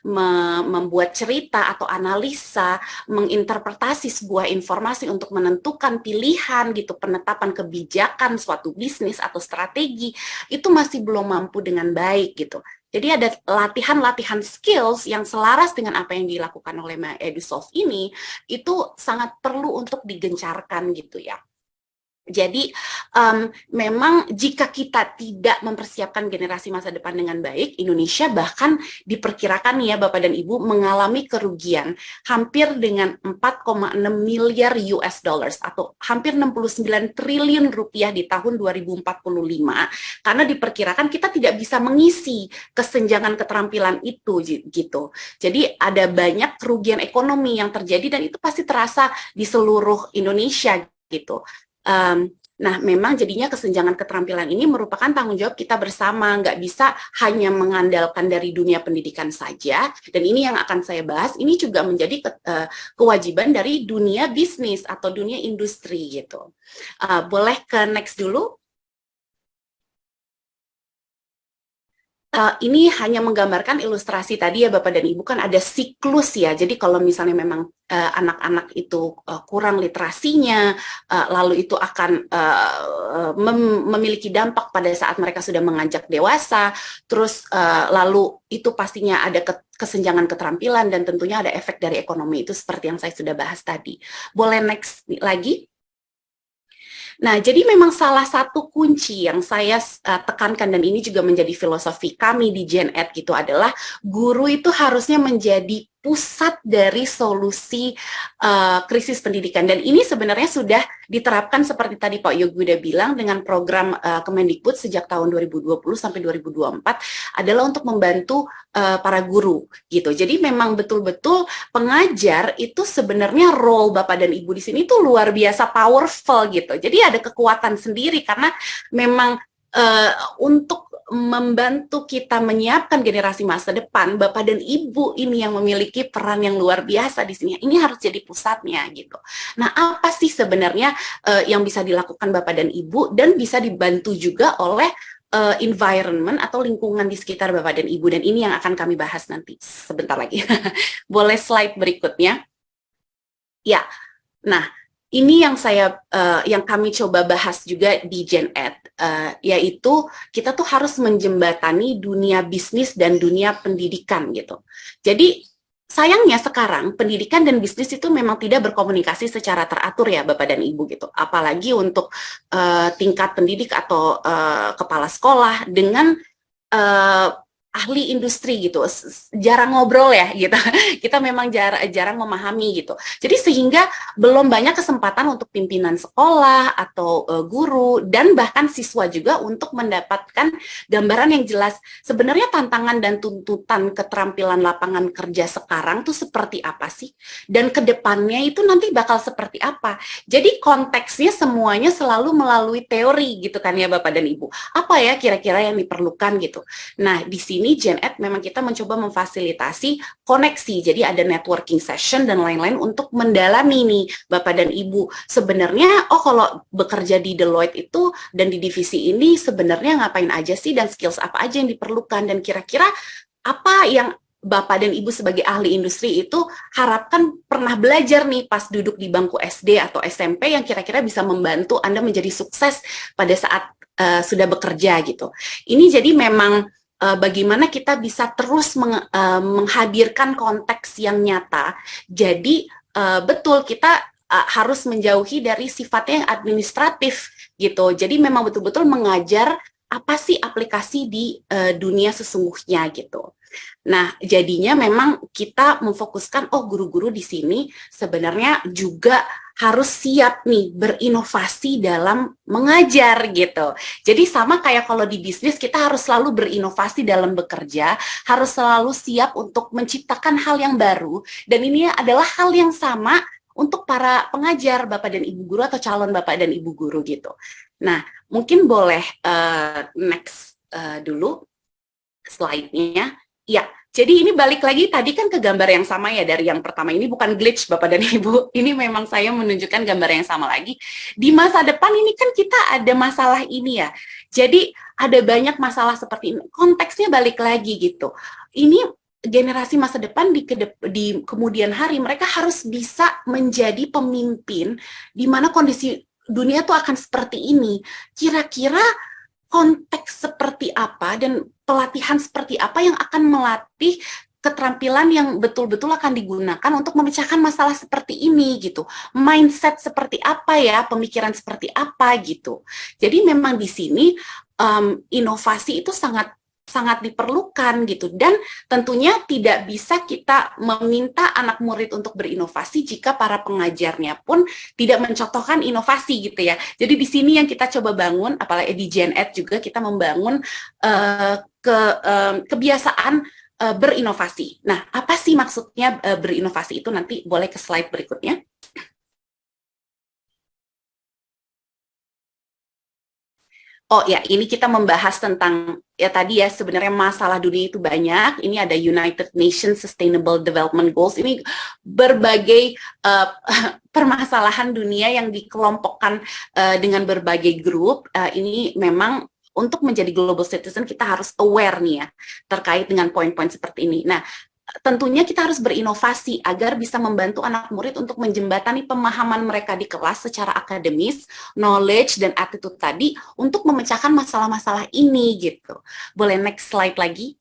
membuat cerita atau analisa, menginterpretasi sebuah informasi untuk menentukan pilihan gitu, penetapan kebijakan suatu bisnis atau strategi, itu masih belum mampu dengan baik gitu. Jadi ada latihan-latihan skills yang selaras dengan apa yang dilakukan oleh EduSolve ini, itu sangat perlu untuk digencarkan gitu ya. Jadi memang jika kita tidak mempersiapkan generasi masa depan dengan baik, Indonesia bahkan diperkirakan ya Bapak dan Ibu mengalami kerugian hampir dengan 4,6 miliar US dollars atau hampir 69 triliun rupiah di tahun 2045, karena diperkirakan kita tidak bisa mengisi kesenjangan keterampilan itu gitu. Jadi ada banyak kerugian ekonomi yang terjadi dan itu pasti terasa di seluruh Indonesia gitu. Nah, memang jadinya kesenjangan keterampilan ini merupakan tanggung jawab kita bersama, nggak bisa hanya mengandalkan dari dunia pendidikan saja, dan ini yang akan saya bahas, ini juga menjadi kewajiban dari dunia bisnis atau dunia industri gitu. Boleh ke next dulu? Ini hanya menggambarkan ilustrasi tadi ya Bapak dan Ibu, kan ada siklus ya. Jadi kalau misalnya memang anak-anak itu kurang literasinya, lalu itu akan memiliki dampak pada saat mereka sudah menganjak dewasa, terus lalu itu pastinya ada kesenjangan keterampilan dan tentunya ada efek dari ekonomi, itu seperti yang saya sudah bahas tadi. Boleh next lagi? Nah, jadi memang salah satu kunci yang saya tekankan, dan ini juga menjadi filosofi kami di Gen Ed gitu, adalah guru itu harusnya menjadi pusat dari solusi krisis pendidikan. Dan ini sebenarnya sudah diterapkan seperti tadi Pak Yogi udah bilang dengan program Kemendikbud sejak tahun 2020 sampai 2024 adalah untuk membantu para guru gitu. Jadi memang betul-betul pengajar itu sebenarnya role Bapak dan Ibu di sini tuh luar biasa powerful gitu. Jadi ada kekuatan sendiri karena memang untuk membantu kita menyiapkan generasi masa depan, Bapak dan Ibu ini yang memiliki peran yang luar biasa di sini. Ini harus jadi pusatnya gitu. Nah, apa sih sebenarnya yang bisa dilakukan Bapak dan Ibu dan bisa dibantu juga oleh environment atau lingkungan di sekitar Bapak dan Ibu, dan ini yang akan kami bahas nanti sebentar lagi. Boleh slide berikutnya? Ya. Nah, ini yang yang kami coba bahas juga di Gen Ed, yaitu kita tuh harus menjembatani dunia bisnis dan dunia pendidikan gitu. Jadi sayangnya sekarang pendidikan dan bisnis itu memang tidak berkomunikasi secara teratur ya Bapak dan Ibu gitu. Apalagi untuk tingkat pendidik atau kepala sekolah dengan ahli industri gitu, jarang ngobrol ya gitu. Kita memang jarang memahami gitu. Jadi sehingga belum banyak kesempatan untuk pimpinan sekolah atau guru dan bahkan siswa juga untuk mendapatkan gambaran yang jelas sebenarnya tantangan dan tuntutan keterampilan lapangan kerja sekarang tuh seperti apa sih, dan kedepannya itu nanti bakal seperti apa. Jadi konteksnya semuanya selalu melalui teori gitu kan ya Bapak dan Ibu. Apa ya kira-kira yang diperlukan gitu. Nah, di sini Gen Ed memang kita mencoba memfasilitasi koneksi, jadi ada networking session dan lain-lain untuk mendalami nih Bapak dan Ibu. Sebenarnya, kalau bekerja di Deloitte itu dan di divisi ini sebenarnya ngapain aja sih dan skills apa aja yang diperlukan, dan kira-kira apa yang Bapak dan Ibu sebagai ahli industri itu harapkan pernah belajar nih pas duduk di bangku SD atau SMP yang kira-kira bisa membantu Anda menjadi sukses pada saat sudah bekerja gitu. Ini jadi memang bagaimana kita bisa terus menghadirkan konteks yang nyata. Jadi betul kita harus menjauhi dari sifatnya yang administratif gitu. Jadi memang betul-betul mengajar apa sih aplikasi di dunia sesungguhnya gitu. Nah, jadinya memang kita memfokuskan, guru-guru di sini sebenarnya juga harus siap nih berinovasi dalam mengajar gitu. Jadi sama kayak kalau di bisnis kita harus selalu berinovasi dalam bekerja, harus selalu siap untuk menciptakan hal yang baru, dan ini adalah hal yang sama untuk para pengajar Bapak dan Ibu guru atau calon Bapak dan Ibu guru gitu. Nah, mungkin boleh next dulu slide-nya. Ya, jadi ini balik lagi tadi kan ke gambar yang sama ya dari yang pertama. Ini bukan glitch Bapak dan Ibu. Ini memang saya menunjukkan gambar yang sama lagi. Di masa depan ini kan kita ada masalah ini ya. Jadi ada banyak masalah seperti ini. Konteksnya balik lagi gitu. Ini generasi masa depan di kemudian hari mereka harus bisa menjadi pemimpin di mana kondisi dunia tuh akan seperti ini. Kira-kira konteks seperti apa dan pelatihan seperti apa yang akan melatih keterampilan yang betul-betul akan digunakan untuk memecahkan masalah seperti ini gitu. Mindset seperti apa ya, pemikiran seperti apa gitu. Jadi memang di sini inovasi itu sangat sangat diperlukan gitu, dan tentunya tidak bisa kita meminta anak murid untuk berinovasi jika para pengajarnya pun tidak mencontohkan inovasi gitu ya. Jadi di sini yang kita coba bangun, apalagi di Gen Ed juga kita membangun kebiasaan berinovasi. Nah, apa sih maksudnya berinovasi itu? Nanti boleh ke slide berikutnya. Oh ya, ini kita membahas tentang ya tadi ya sebenarnya masalah dunia itu banyak. Ini ada United Nations Sustainable Development Goals. Ini berbagai permasalahan dunia yang dikelompokkan dengan berbagai grup. Ini memang untuk menjadi global citizen kita harus aware nih ya terkait dengan poin-poin seperti ini. Nah, tentunya kita harus berinovasi agar bisa membantu anak murid untuk menjembatani pemahaman mereka di kelas secara akademis, knowledge, dan attitude tadi untuk memecahkan masalah-masalah ini gitu. Boleh next slide lagi?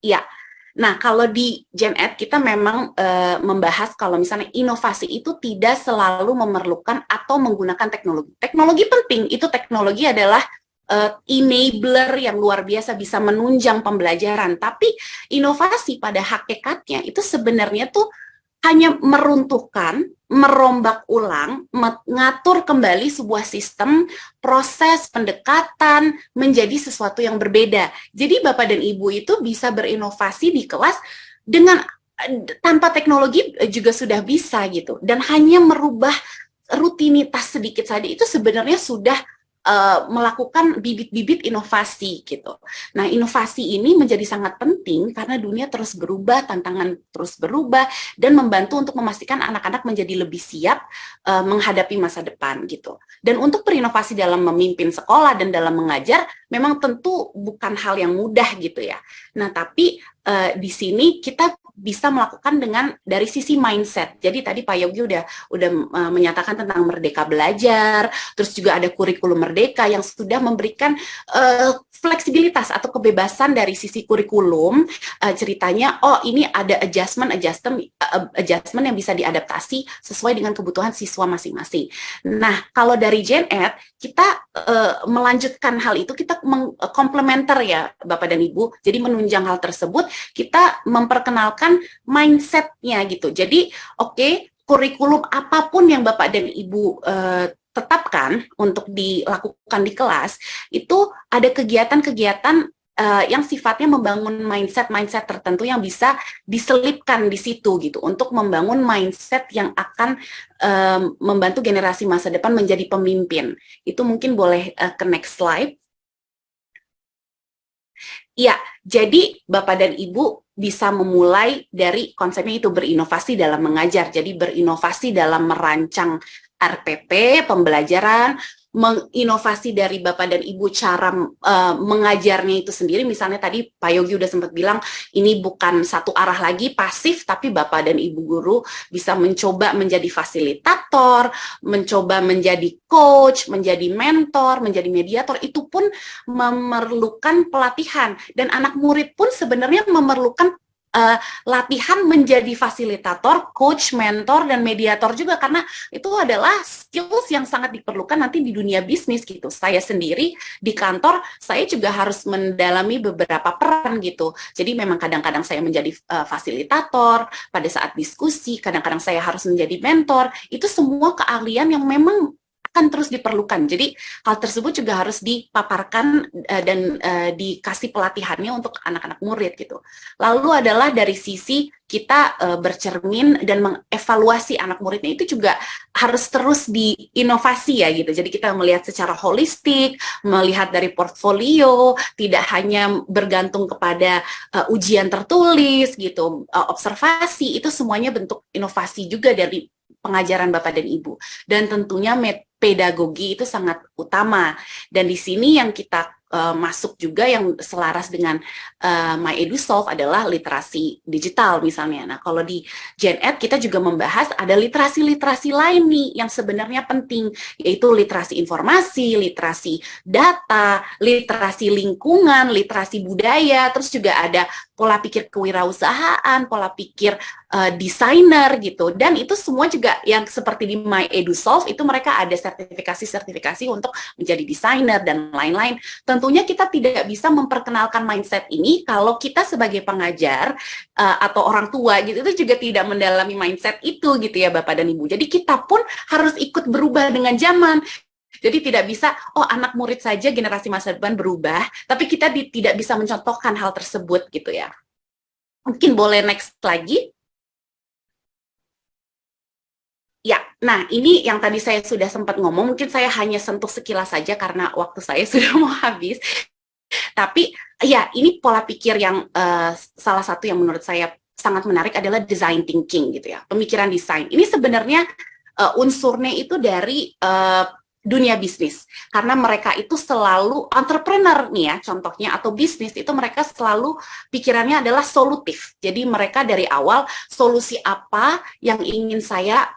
Ya, nah kalau di Gen Ed kita memang membahas kalau misalnya inovasi itu tidak selalu memerlukan atau menggunakan teknologi. Teknologi penting, itu teknologi adalah enabler yang luar biasa bisa menunjang pembelajaran, tapi inovasi pada hakikatnya itu sebenarnya tuh hanya meruntuhkan, merombak ulang, mengatur kembali sebuah sistem, proses pendekatan menjadi sesuatu yang berbeda. Jadi Bapak dan Ibu itu bisa berinovasi di kelas dengan tanpa teknologi juga sudah bisa gitu, dan hanya merubah rutinitas sedikit saja itu sebenarnya sudah melakukan bibit-bibit inovasi gitu. Nah, inovasi ini menjadi sangat penting karena dunia terus berubah, tantangan terus berubah, dan membantu untuk memastikan anak-anak menjadi lebih siap menghadapi masa depan gitu. Dan untuk berinovasi dalam memimpin sekolah dan dalam mengajar memang tentu bukan hal yang mudah gitu ya. Nah, tapi di sini kita bisa melakukan dengan dari sisi mindset. Jadi tadi Pak Yogi udah menyatakan tentang Merdeka Belajar, terus juga ada kurikulum Merdeka yang sudah memberikan fleksibilitas atau kebebasan dari sisi kurikulum. Ceritanya, oh ini ada adjustment yang bisa diadaptasi sesuai dengan kebutuhan siswa masing-masing. Nah, kalau dari Gen Ed kita melanjutkan hal itu, kita komplementer ya Bapak dan Ibu. Jadi menunjang hal tersebut, kita memperkenalkan mindset-nya gitu. Jadi, oke, kurikulum apapun yang Bapak dan Ibu tetapkan untuk dilakukan di kelas, itu ada kegiatan-kegiatan yang sifatnya membangun mindset tertentu yang bisa diselipkan di situ gitu, untuk membangun mindset yang akan membantu generasi masa depan menjadi pemimpin. Itu mungkin boleh ke next slide. Ya, jadi Bapak dan Ibu bisa memulai dari konsepnya itu berinovasi dalam mengajar. Jadi berinovasi dalam merancang RPP, pembelajaran, menginovasi dari Bapak dan Ibu cara mengajarnya itu sendiri. Misalnya tadi Pak Yogi udah sempat bilang, ini bukan satu arah lagi pasif, tapi Bapak dan Ibu guru bisa mencoba menjadi fasilitator, mencoba menjadi coach, menjadi mentor, menjadi mediator. Itu pun memerlukan pelatihan. Dan anak murid pun sebenarnya memerlukan latihan menjadi fasilitator, coach, mentor, dan mediator juga, karena itu adalah skills yang sangat diperlukan nanti di dunia bisnis gitu. Saya sendiri di kantor, saya juga harus mendalami beberapa peran gitu. Jadi memang kadang-kadang saya menjadi fasilitator, pada saat diskusi, kadang-kadang saya harus menjadi mentor. Itu semua keahlian yang memang akan terus diperlukan. Jadi hal tersebut juga harus dipaparkan dan dikasih pelatihannya untuk anak-anak murid gitu. Lalu adalah dari sisi kita bercermin dan mengevaluasi anak muridnya itu juga harus terus diinovasi ya gitu. Jadi kita melihat secara holistik, melihat dari portfolio, tidak hanya bergantung kepada ujian tertulis gitu, observasi, itu semuanya bentuk inovasi juga dari pengajaran Bapak dan Ibu. Dan tentunya pedagogi itu sangat utama. Dan di sini yang kita masuk juga yang selaras dengan My EduSolve adalah literasi digital misalnya. Nah, kalau di Gen Ed kita juga membahas ada literasi-literasi lain nih yang sebenarnya penting, yaitu literasi informasi, literasi data, literasi lingkungan, literasi budaya, terus juga ada pola pikir kewirausahaan, pola pikir desainer gitu. Dan itu semua juga yang seperti di My EduSolve itu mereka ada sertifikasi-sertifikasi untuk menjadi desainer dan lain-lain. Tentunya kita tidak bisa memperkenalkan mindset ini kalau kita sebagai pengajar atau orang tua gitu itu juga tidak mendalami mindset itu gitu ya Bapak dan Ibu. Jadi kita pun harus ikut berubah dengan zaman. Jadi tidak bisa, oh anak murid saja generasi masa depan berubah, tapi kita tidak bisa mencontohkan hal tersebut gitu ya. Mungkin boleh next lagi. Ya, nah ini yang tadi saya sudah sempat ngomong, mungkin saya hanya sentuh sekilas saja karena waktu saya sudah mau habis. Tapi ya ini pola pikir yang salah satu yang menurut saya sangat menarik adalah design thinking gitu ya, pemikiran desain. Ini sebenarnya unsurnya itu dari dunia bisnis, karena mereka itu selalu entrepreneur nih ya contohnya, atau bisnis itu mereka selalu pikirannya adalah solutif. Jadi mereka dari awal solusi apa yang ingin saya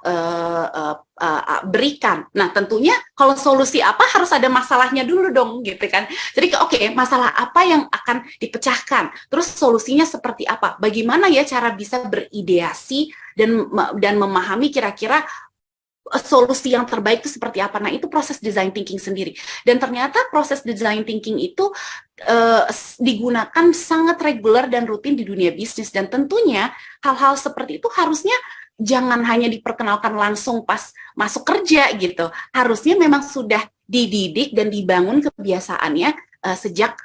berikan. Nah tentunya kalau solusi apa harus ada masalahnya dulu dong gitu kan. Jadi oke, masalah apa yang akan dipecahkan, terus solusinya seperti apa, bagaimana ya cara bisa berideasi dan memahami kira-kira solusi yang terbaik itu seperti apa. Nah, itu proses design thinking sendiri. Dan ternyata proses design thinking itu digunakan sangat reguler dan rutin di dunia bisnis. Dan tentunya hal-hal seperti itu harusnya jangan hanya diperkenalkan langsung pas masuk kerja gitu. Harusnya memang sudah dididik dan dibangun kebiasaannya sejak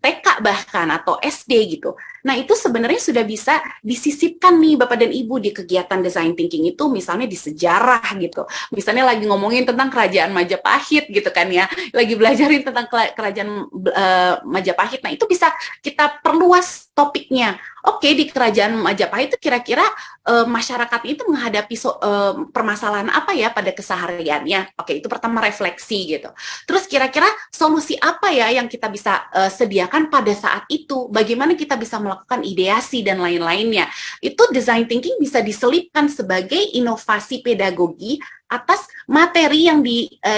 TK bahkan atau SD gitu. Nah itu sebenarnya sudah bisa disisipkan nih Bapak dan Ibu di kegiatan design thinking itu, misalnya di sejarah gitu. Misalnya lagi ngomongin tentang kerajaan Majapahit gitu kan ya, lagi belajarin tentang kerajaan Majapahit. Nah itu bisa kita perluas topiknya. Oke, di kerajaan Majapahit itu kira-kira masyarakat itu menghadapi permasalahan apa ya pada kesehariannya. Oke, itu pertama refleksi gitu. Terus kira-kira solusi apa ya yang kita bisa sediakan pada saat itu? Bagaimana kita bisa melakukan ideasi dan lain-lainnya? Itu design thinking bisa diselipkan sebagai inovasi pedagogi atas materi yang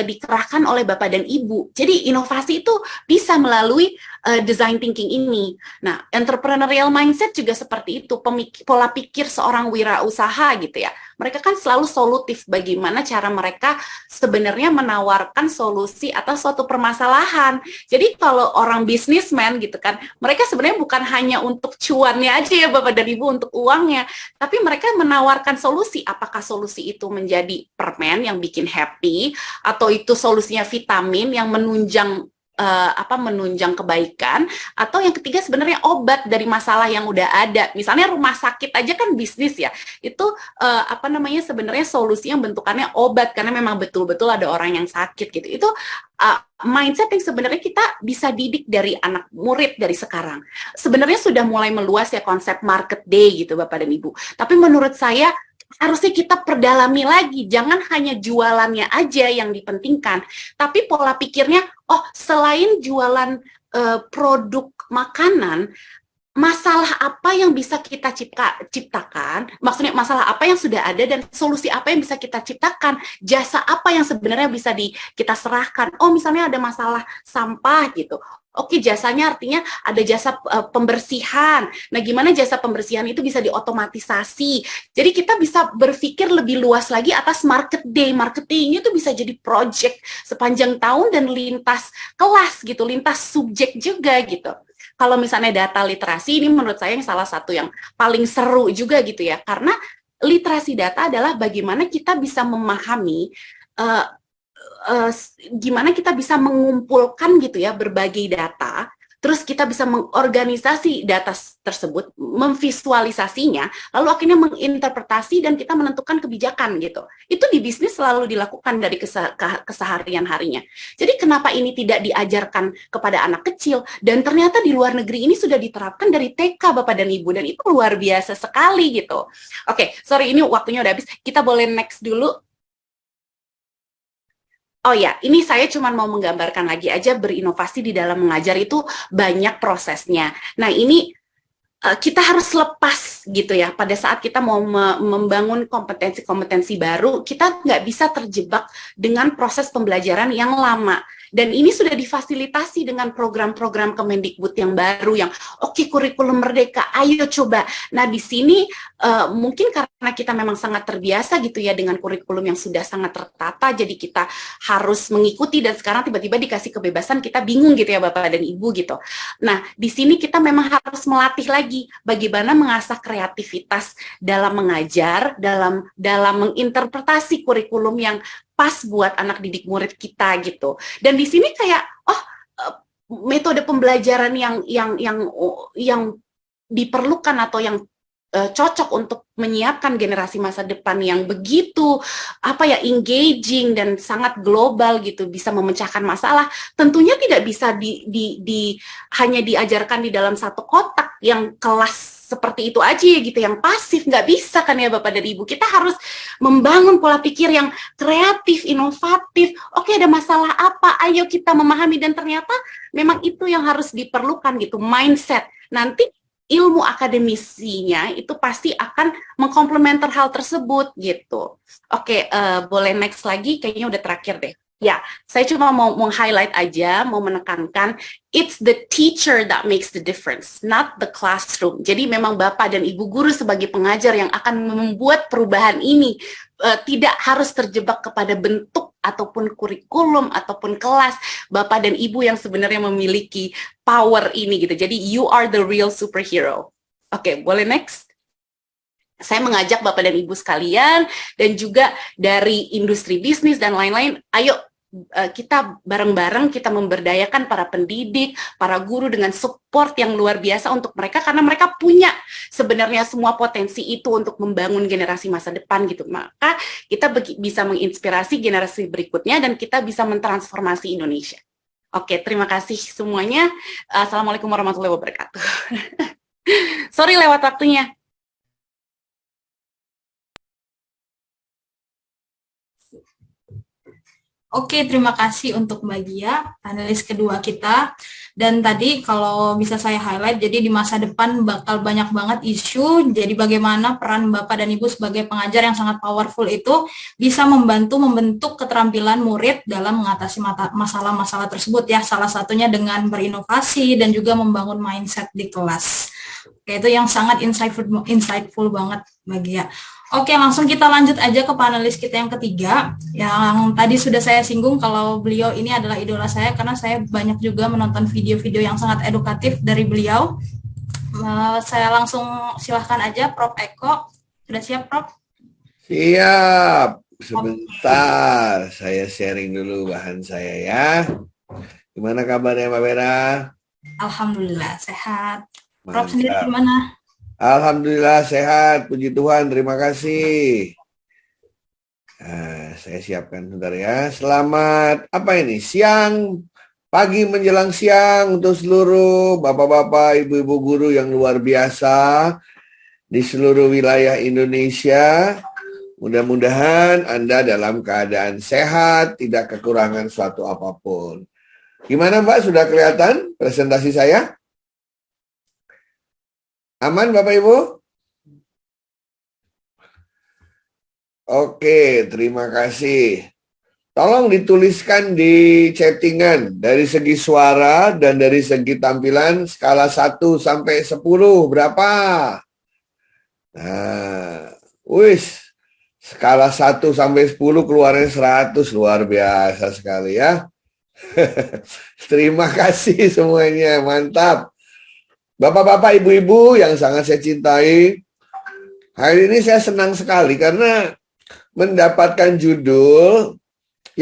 dikerahkan oleh Bapak dan Ibu. Jadi inovasi itu bisa melalui design thinking ini. Nah, entrepreneurial mindset juga seperti itu, pola pikir seorang wirausaha gitu ya. Mereka kan selalu solutif, bagaimana cara mereka sebenarnya menawarkan solusi atas suatu permasalahan. Jadi kalau orang bisnismen gitu kan, mereka sebenarnya bukan hanya untuk cuannya aja ya Bapak dan Ibu, untuk uangnya, tapi mereka menawarkan solusi. Apakah solusi itu menjadi permen yang bikin happy, atau itu solusinya vitamin yang menunjang menunjang kebaikan, atau yang ketiga sebenarnya obat dari masalah yang udah ada. Misalnya rumah sakit aja kan bisnis ya, itu sebenarnya solusi yang bentukannya obat karena memang betul-betul ada orang yang sakit gitu. Itu mindset yang sebenarnya kita bisa didik dari anak murid dari sekarang. Sebenarnya sudah mulai meluas ya konsep market day gitu Bapak dan Ibu. Tapi menurut saya harusnya kita perdalami lagi, jangan hanya jualannya aja yang dipentingkan, tapi pola pikirnya, oh selain jualan produk makanan, masalah apa yang bisa kita ciptakan, maksudnya masalah apa yang sudah ada dan solusi apa yang bisa kita ciptakan, jasa apa yang sebenarnya bisa kita serahkan. Oh misalnya ada masalah sampah gitu, oke, jasanya artinya ada jasa pembersihan. Nah, gimana jasa pembersihan itu bisa diotomatisasi. Jadi kita bisa berpikir lebih luas lagi atas market day. Marketingnya itu bisa jadi project sepanjang tahun dan lintas kelas gitu, lintas subjek juga gitu. Kalau misalnya data literasi, ini menurut saya yang salah satu yang paling seru juga gitu ya. Karena literasi data adalah bagaimana kita bisa memahami gimana kita bisa mengumpulkan gitu ya berbagai data, terus kita bisa mengorganisasi data tersebut, memvisualisasinya, lalu akhirnya menginterpretasi dan kita menentukan kebijakan gitu. Itu di bisnis selalu dilakukan dari keseharian harinya. Jadi kenapa ini tidak diajarkan kepada anak kecil, dan ternyata di luar negeri ini sudah diterapkan dari TK Bapak dan Ibu, dan itu luar biasa sekali gitu. Oke, sorry ini waktunya udah habis, kita boleh next dulu. Oh ya, ini saya cuma mau menggambarkan lagi aja, berinovasi di dalam mengajar itu banyak prosesnya. Nah, ini kita harus lepas gitu ya, pada saat kita mau membangun kompetensi-kompetensi baru, kita nggak bisa terjebak dengan proses pembelajaran yang lama. Dan ini sudah difasilitasi dengan program-program Kemendikbud yang baru, yang oke, kurikulum merdeka, ayo coba. Nah, di sini mungkin karena kita memang sangat terbiasa gitu ya dengan kurikulum yang sudah sangat tertata, jadi kita harus mengikuti, dan sekarang tiba-tiba dikasih kebebasan, kita bingung gitu ya Bapak dan Ibu gitu. Nah, di sini kita memang harus melatih lagi bagaimana mengasah kreativitas dalam mengajar, dalam menginterpretasi kurikulum yang pas buat anak didik murid kita gitu. Dan di sini kayak metode pembelajaran yang diperlukan atau yang cocok untuk menyiapkan generasi masa depan yang begitu engaging dan sangat global gitu, bisa memecahkan masalah, tentunya tidak bisa hanya diajarkan di dalam satu kotak yang kelas seperti itu aja gitu, yang pasif, nggak bisa kan ya Bapak dan Ibu. Kita harus membangun pola pikir yang kreatif, inovatif. Oke, ada masalah apa, ayo kita memahami, dan ternyata memang itu yang harus diperlukan gitu, mindset. Nanti ilmu akademisinya itu pasti akan mengkomplementer hal tersebut gitu. Oke, boleh next lagi, kayaknya udah terakhir deh. Ya, saya cuma mau meng-highlight aja, mau menekankan, it's the teacher that makes the difference, not the classroom. Jadi memang Bapak dan Ibu guru sebagai pengajar yang akan membuat perubahan ini, tidak harus terjebak kepada bentuk ataupun kurikulum ataupun kelas. Bapak dan Ibu yang sebenarnya memiliki power ini gitu. Jadi you are the real superhero. Oke, boleh next? Saya mengajak Bapak dan Ibu sekalian dan juga dari industri bisnis dan lain-lain, ayo kita bareng-bareng kita memberdayakan para pendidik, para guru dengan support yang luar biasa untuk mereka, karena mereka punya sebenarnya semua potensi itu untuk membangun generasi masa depan gitu. Maka kita bisa menginspirasi generasi berikutnya dan kita bisa mentransformasi Indonesia. Oke, terima kasih semuanya. Assalamualaikum warahmatullahi wabarakatuh. Sorry lewat waktunya. Oke, terima kasih untuk Mbak Gia, panelis kedua kita. Dan tadi kalau bisa saya highlight, jadi di masa depan bakal banyak banget isu, jadi bagaimana peran Bapak dan Ibu sebagai pengajar yang sangat powerful itu bisa membantu membentuk keterampilan murid dalam mengatasi masalah-masalah tersebut ya, salah satunya dengan berinovasi dan juga membangun mindset di kelas. Oke, itu yang sangat insightful banget Mbak Gia. Oke, langsung kita lanjut aja ke panelis kita yang ketiga, yang tadi sudah saya singgung kalau beliau ini adalah idola saya, karena saya banyak juga menonton video-video yang sangat edukatif dari beliau. Saya langsung silahkan aja, Prof. Eko. Sudah siap, Prof? Siap, sebentar. Saya sharing dulu bahan saya ya. Gimana kabarnya Mbak Vera? Alhamdulillah, sehat. Mantap. Prof sendiri gimana? Alhamdulillah sehat, puji Tuhan, terima kasih. Nah, saya siapkan sebentar ya. Selamat siang, pagi menjelang siang untuk seluruh bapak-bapak, ibu-ibu guru yang luar biasa di seluruh wilayah Indonesia. Mudah-mudahan Anda dalam keadaan sehat, tidak kekurangan suatu apapun. Gimana Mbak, sudah kelihatan presentasi saya? Aman Bapak Ibu? Oke, terima kasih. Tolong dituliskan di chattingan dari segi suara dan dari segi tampilan skala 1 sampai 10 berapa? Nah, skala 1 sampai 10 keluarnya 100, luar biasa sekali ya. Terima kasih semuanya, mantap. Bapak-bapak, ibu-ibu yang sangat saya cintai, hari ini saya senang sekali karena mendapatkan judul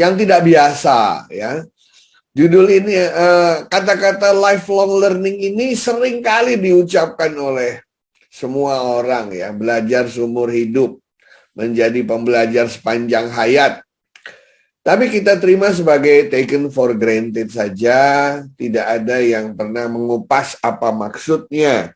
yang tidak biasa ya. Judul ini kata-kata lifelong learning ini sering kali diucapkan oleh semua orang ya, belajar seumur hidup, menjadi pembelajar sepanjang hayat. Tapi kita terima sebagai taken for granted saja, tidak ada yang pernah mengupas apa maksudnya.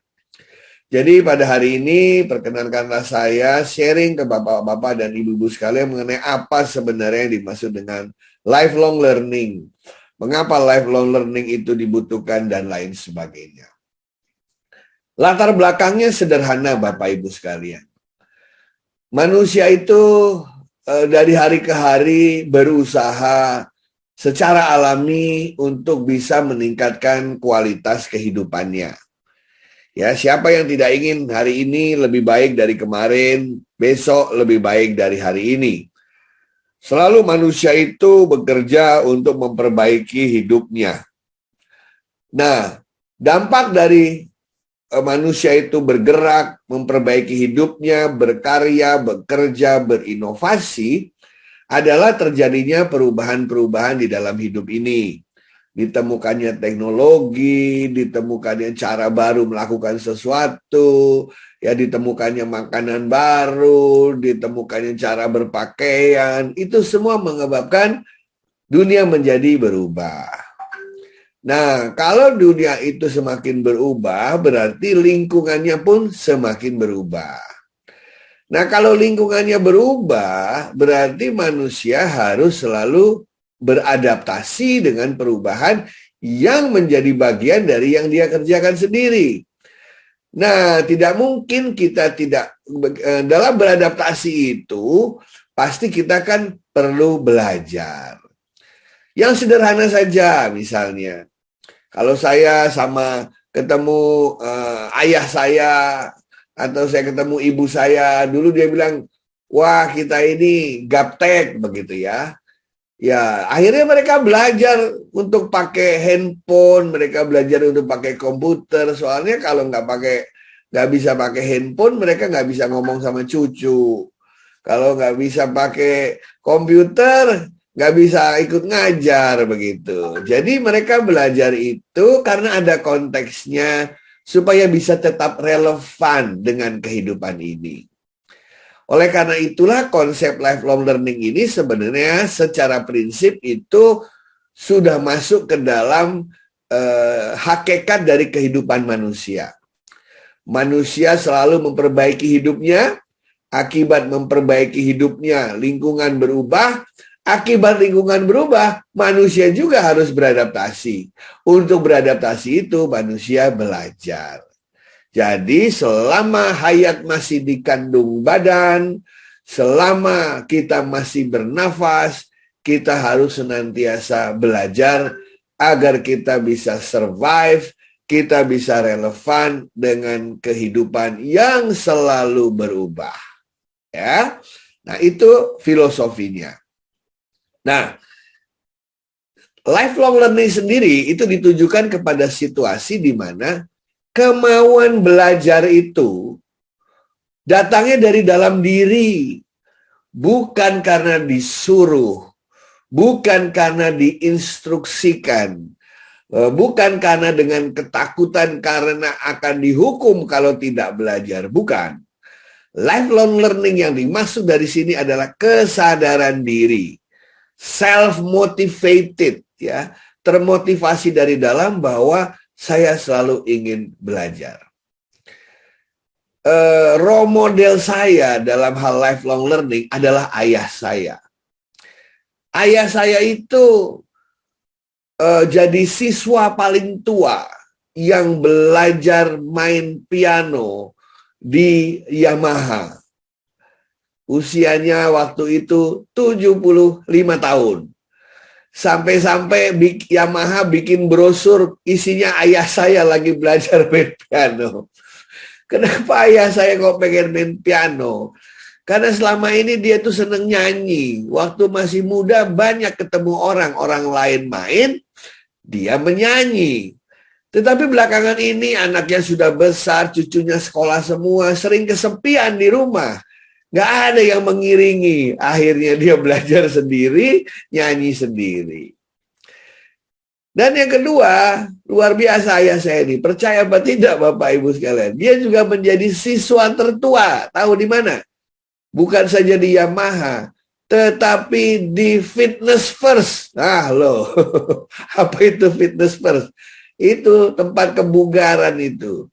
Jadi pada hari ini perkenankanlah saya sharing ke bapak-bapak dan ibu-ibu sekalian mengenai apa sebenarnya yang dimaksud dengan lifelong learning. Mengapa lifelong learning itu dibutuhkan dan lain sebagainya. Latar belakangnya sederhana Bapak Ibu sekalian. Manusia itu dari hari ke hari berusaha secara alami untuk bisa meningkatkan kualitas kehidupannya. Ya, siapa yang tidak ingin hari ini lebih baik dari kemarin, besok lebih baik dari hari ini. Selalu manusia itu bekerja untuk memperbaiki hidupnya. Nah, dampak dari manusia itu bergerak, memperbaiki hidupnya, berkarya, bekerja, berinovasi, adalah terjadinya perubahan-perubahan di dalam hidup ini. Ditemukannya teknologi, ditemukannya cara baru melakukan sesuatu, ya ditemukannya makanan baru, ditemukannya cara berpakaian, itu semua menyebabkan dunia menjadi berubah. Nah, kalau dunia itu semakin berubah, berarti lingkungannya pun semakin berubah. Nah, kalau lingkungannya berubah, berarti manusia harus selalu beradaptasi dengan perubahan yang menjadi bagian dari yang dia kerjakan sendiri. Nah, tidak mungkin kita tidak dalam beradaptasi itu, pasti kita kan perlu belajar. Yang sederhana saja misalnya. Kalau saya sama ketemu ayah saya atau saya ketemu ibu saya, dulu dia bilang, wah kita ini gaptek begitu ya. Ya, akhirnya mereka belajar untuk pakai handphone, mereka belajar untuk pakai komputer. Soalnya kalau nggak bisa pakai handphone, mereka nggak bisa ngomong sama cucu. Kalau nggak bisa pakai komputer, nggak bisa ikut ngajar begitu. Jadi mereka belajar itu karena ada konteksnya supaya bisa tetap relevan dengan kehidupan ini. Oleh karena itulah konsep lifelong learning ini sebenarnya secara prinsip itu sudah masuk ke dalam hakikat dari kehidupan manusia. Manusia selalu memperbaiki hidupnya, akibat memperbaiki hidupnya lingkungan berubah. Akibat lingkungan berubah, manusia juga harus beradaptasi. Untuk beradaptasi itu, manusia belajar. Jadi, selama hayat masih dikandung badan, selama kita masih bernafas, kita harus senantiasa belajar agar kita bisa survive, kita bisa relevan dengan kehidupan yang selalu berubah. Ya, nah itu filosofinya. Nah, lifelong learning sendiri itu ditujukan kepada situasi di mana kemauan belajar itu datangnya dari dalam diri, bukan karena disuruh, bukan karena diinstruksikan, bukan karena dengan ketakutan karena akan dihukum kalau tidak belajar, bukan. Lifelong learning yang dimaksud dari sini adalah kesadaran diri. Self-motivated, ya, termotivasi dari dalam bahwa saya selalu ingin belajar. Role model saya dalam hal lifelong learning adalah ayah saya. Ayah saya itu jadi siswa paling tua yang belajar main piano di Yamaha. Usianya waktu itu 75 tahun. Sampai-sampai Yamaha bikin brosur isinya ayah saya lagi belajar main piano. Kenapa ayah saya kok pengen main piano? Karena selama ini dia tuh seneng nyanyi. Waktu masih muda banyak ketemu orang lain main, dia menyanyi. Tetapi belakangan ini anaknya sudah besar, cucunya sekolah semua, sering kesepian di rumah. Nggak ada yang mengiringi. Akhirnya dia belajar sendiri, nyanyi sendiri. Dan yang kedua, luar biasa ayah saya ini. Percaya apa tidak Bapak Ibu sekalian? Dia juga menjadi siswa tertua. Tahu di mana? Bukan saja di Yamaha, tetapi di Fitness First. Nah loh, apa itu Fitness First? Itu tempat kebugaran itu.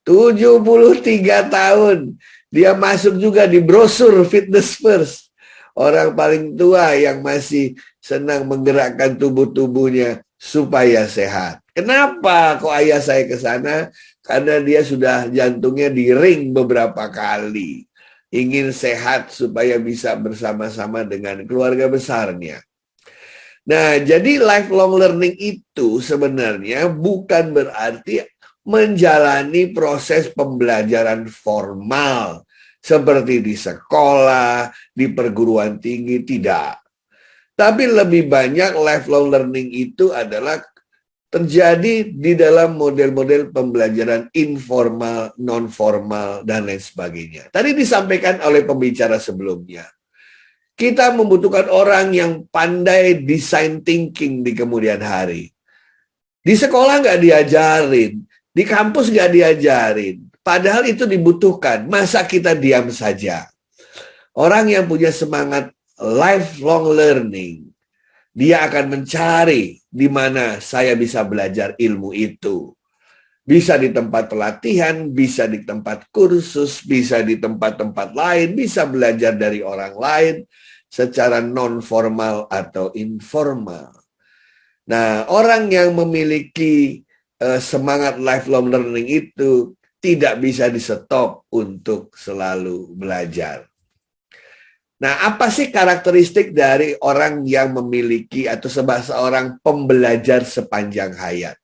73 tahun. Dia masuk juga di brosur Fitness First. Orang paling tua yang masih senang menggerakkan tubuh-tubuhnya supaya sehat. Kenapa kok ayah saya ke sana? Karena dia sudah jantungnya di ring beberapa kali. Ingin sehat supaya bisa bersama-sama dengan keluarga besarnya. Nah, jadi lifelong learning itu sebenarnya bukan berarti menjalani proses pembelajaran formal seperti di sekolah, di perguruan tinggi, tidak. Tapi lebih banyak lifelong learning itu adalah terjadi di dalam model-model pembelajaran informal, non-formal, dan lain sebagainya. Tadi disampaikan oleh pembicara sebelumnya. Kita membutuhkan orang yang pandai design thinking di kemudian hari. Di sekolah nggak diajarin, di kampus nggak diajarin. Padahal itu dibutuhkan. Masa kita diam saja? Orang yang punya semangat lifelong learning, dia akan mencari di mana saya bisa belajar ilmu itu. Bisa di tempat pelatihan, bisa di tempat kursus, bisa di tempat-tempat lain, bisa belajar dari orang lain secara non-formal atau informal. Nah, orang yang memiliki semangat lifelong learning itu tidak bisa di-stop untuk selalu belajar. Nah, apa sih karakteristik dari orang yang memiliki atau seorang pembelajar sepanjang hayat?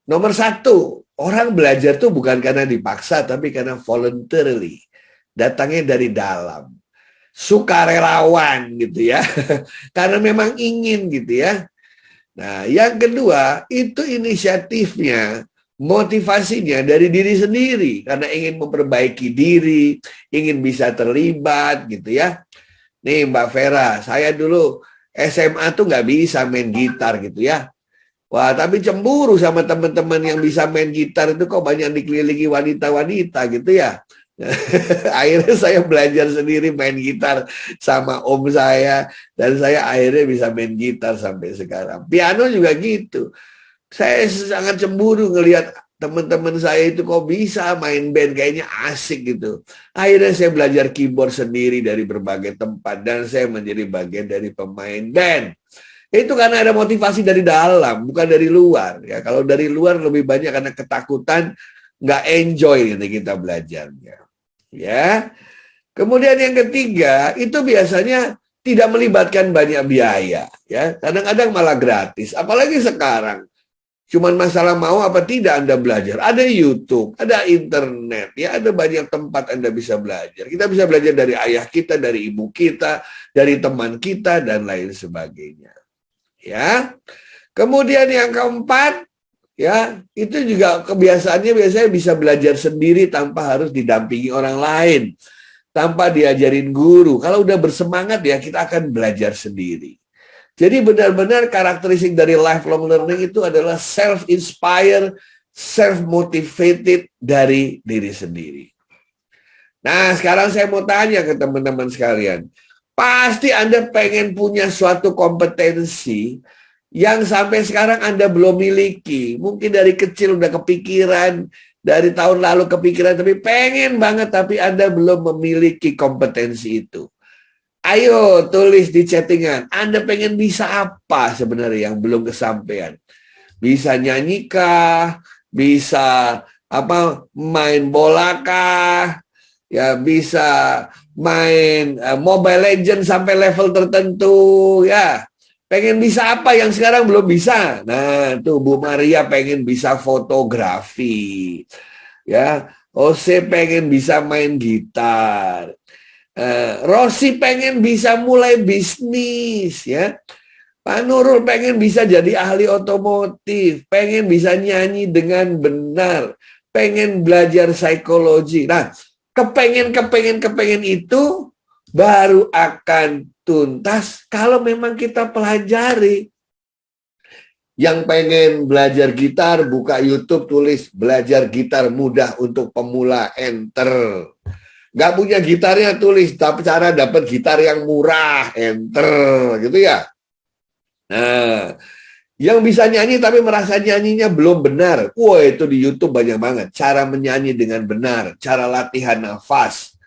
Nomor satu, orang belajar tuh bukan karena dipaksa, tapi karena voluntarily. Datangnya dari dalam. Sukarelawan gitu ya. Karena memang ingin gitu ya. Nah, yang kedua, itu inisiatifnya, motivasinya dari diri sendiri. Karena ingin memperbaiki diri, ingin bisa terlibat gitu ya. Nih Mbak Vera, saya dulu SMA tuh nggak bisa main gitar gitu ya. Wah, tapi cemburu sama teman-teman yang bisa main gitar itu kok banyak dikelilingi wanita-wanita gitu ya. Akhirnya saya belajar sendiri main gitar sama om saya. Dan saya akhirnya bisa main gitar sampai sekarang. Piano juga gitu. Saya sangat cemburu ngelihat teman-teman saya itu kok bisa main band, kayaknya asik gitu. Akhirnya saya belajar keyboard sendiri dari berbagai tempat. Dan saya menjadi bagian dari pemain band. Itu karena ada motivasi dari dalam, bukan dari luar. Ya, kalau dari luar lebih banyak karena ketakutan, nggak enjoy gitu kita belajarnya. Ya. Kemudian yang ketiga, itu biasanya tidak melibatkan banyak biaya. Ya, kadang-kadang malah gratis. Apalagi sekarang, cuman masalah mau apa tidak Anda belajar. Ada YouTube, ada internet, ya ada banyak tempat Anda bisa belajar. Kita bisa belajar dari ayah kita, dari ibu kita, dari teman kita, dan lain sebagainya. Ya. Kemudian yang keempat, ya, itu juga kebiasaannya biasanya bisa belajar sendiri tanpa harus didampingi orang lain, tanpa diajarin guru. Kalau udah bersemangat ya kita akan belajar sendiri. Jadi benar-benar karakteristik dari lifelong learning itu adalah self-inspired, self-motivated dari diri sendiri. Nah, sekarang saya mau tanya ke teman-teman sekalian. Pasti Anda pengen punya suatu kompetensi yang sampai sekarang Anda belum miliki. Mungkin dari kecil udah kepikiran, dari tahun lalu kepikiran, tapi pengen banget, tapi Anda belum memiliki kompetensi itu. Ayo tulis di chattingan, Anda pengen bisa apa sebenarnya yang belum kesampaian? Bisa nyanyi kah? Bisa main bola kah? Ya bisa main Mobile Legends sampai level tertentu ya. Pengen bisa apa yang sekarang belum bisa? Nah, tuh Bu Maria pengen bisa fotografi. Ya, Jose pengen bisa main gitar. Rosi pengen bisa mulai bisnis ya. Pak Nurul pengen bisa jadi ahli otomotif, pengen bisa nyanyi dengan benar, pengen belajar psikologi. Nah, kepengen itu baru akan tuntas kalau memang kita pelajari. Yang pengen belajar gitar, buka YouTube, tulis belajar gitar mudah untuk pemula, enter. Gak punya gitarnya, tulis tapi cara dapat gitar yang murah, enter, gitu ya. Nah, yang bisa nyanyi tapi merasa nyanyinya belum benar, wah itu di YouTube banyak banget. Cara menyanyi dengan benar, cara latihan nafas.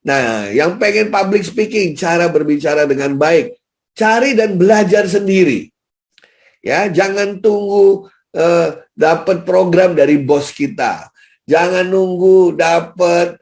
Nah, yang pengen public speaking, cara berbicara dengan baik, cari dan belajar sendiri. Ya, jangan tunggu dapat program dari bos kita. Jangan nunggu dapat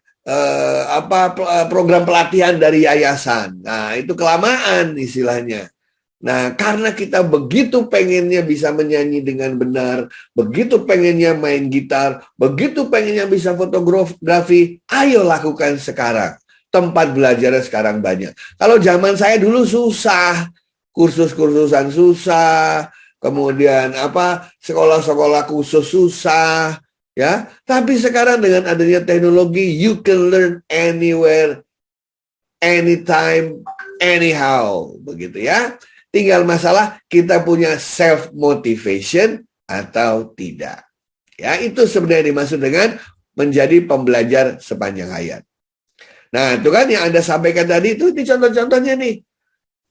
program pelatihan dari yayasan. Nah, itu kelamaan istilahnya. Nah, karena kita begitu pengennya bisa menyanyi dengan benar, begitu pengennya main gitar, begitu pengennya bisa fotografi, ayo lakukan sekarang. Tempat belajarnya sekarang banyak. Kalau zaman saya dulu susah, kursus-kursusan susah, kemudian sekolah-sekolah khusus susah, ya. Tapi sekarang dengan adanya teknologi, you can learn anywhere, anytime, anyhow, begitu ya. Tinggal masalah kita punya self motivation atau tidak. Ya, itu sebenarnya dimaksud dengan menjadi pembelajar sepanjang hayat. Nah, itu kan yang Anda sampaikan tadi itu contoh-contohnya nih.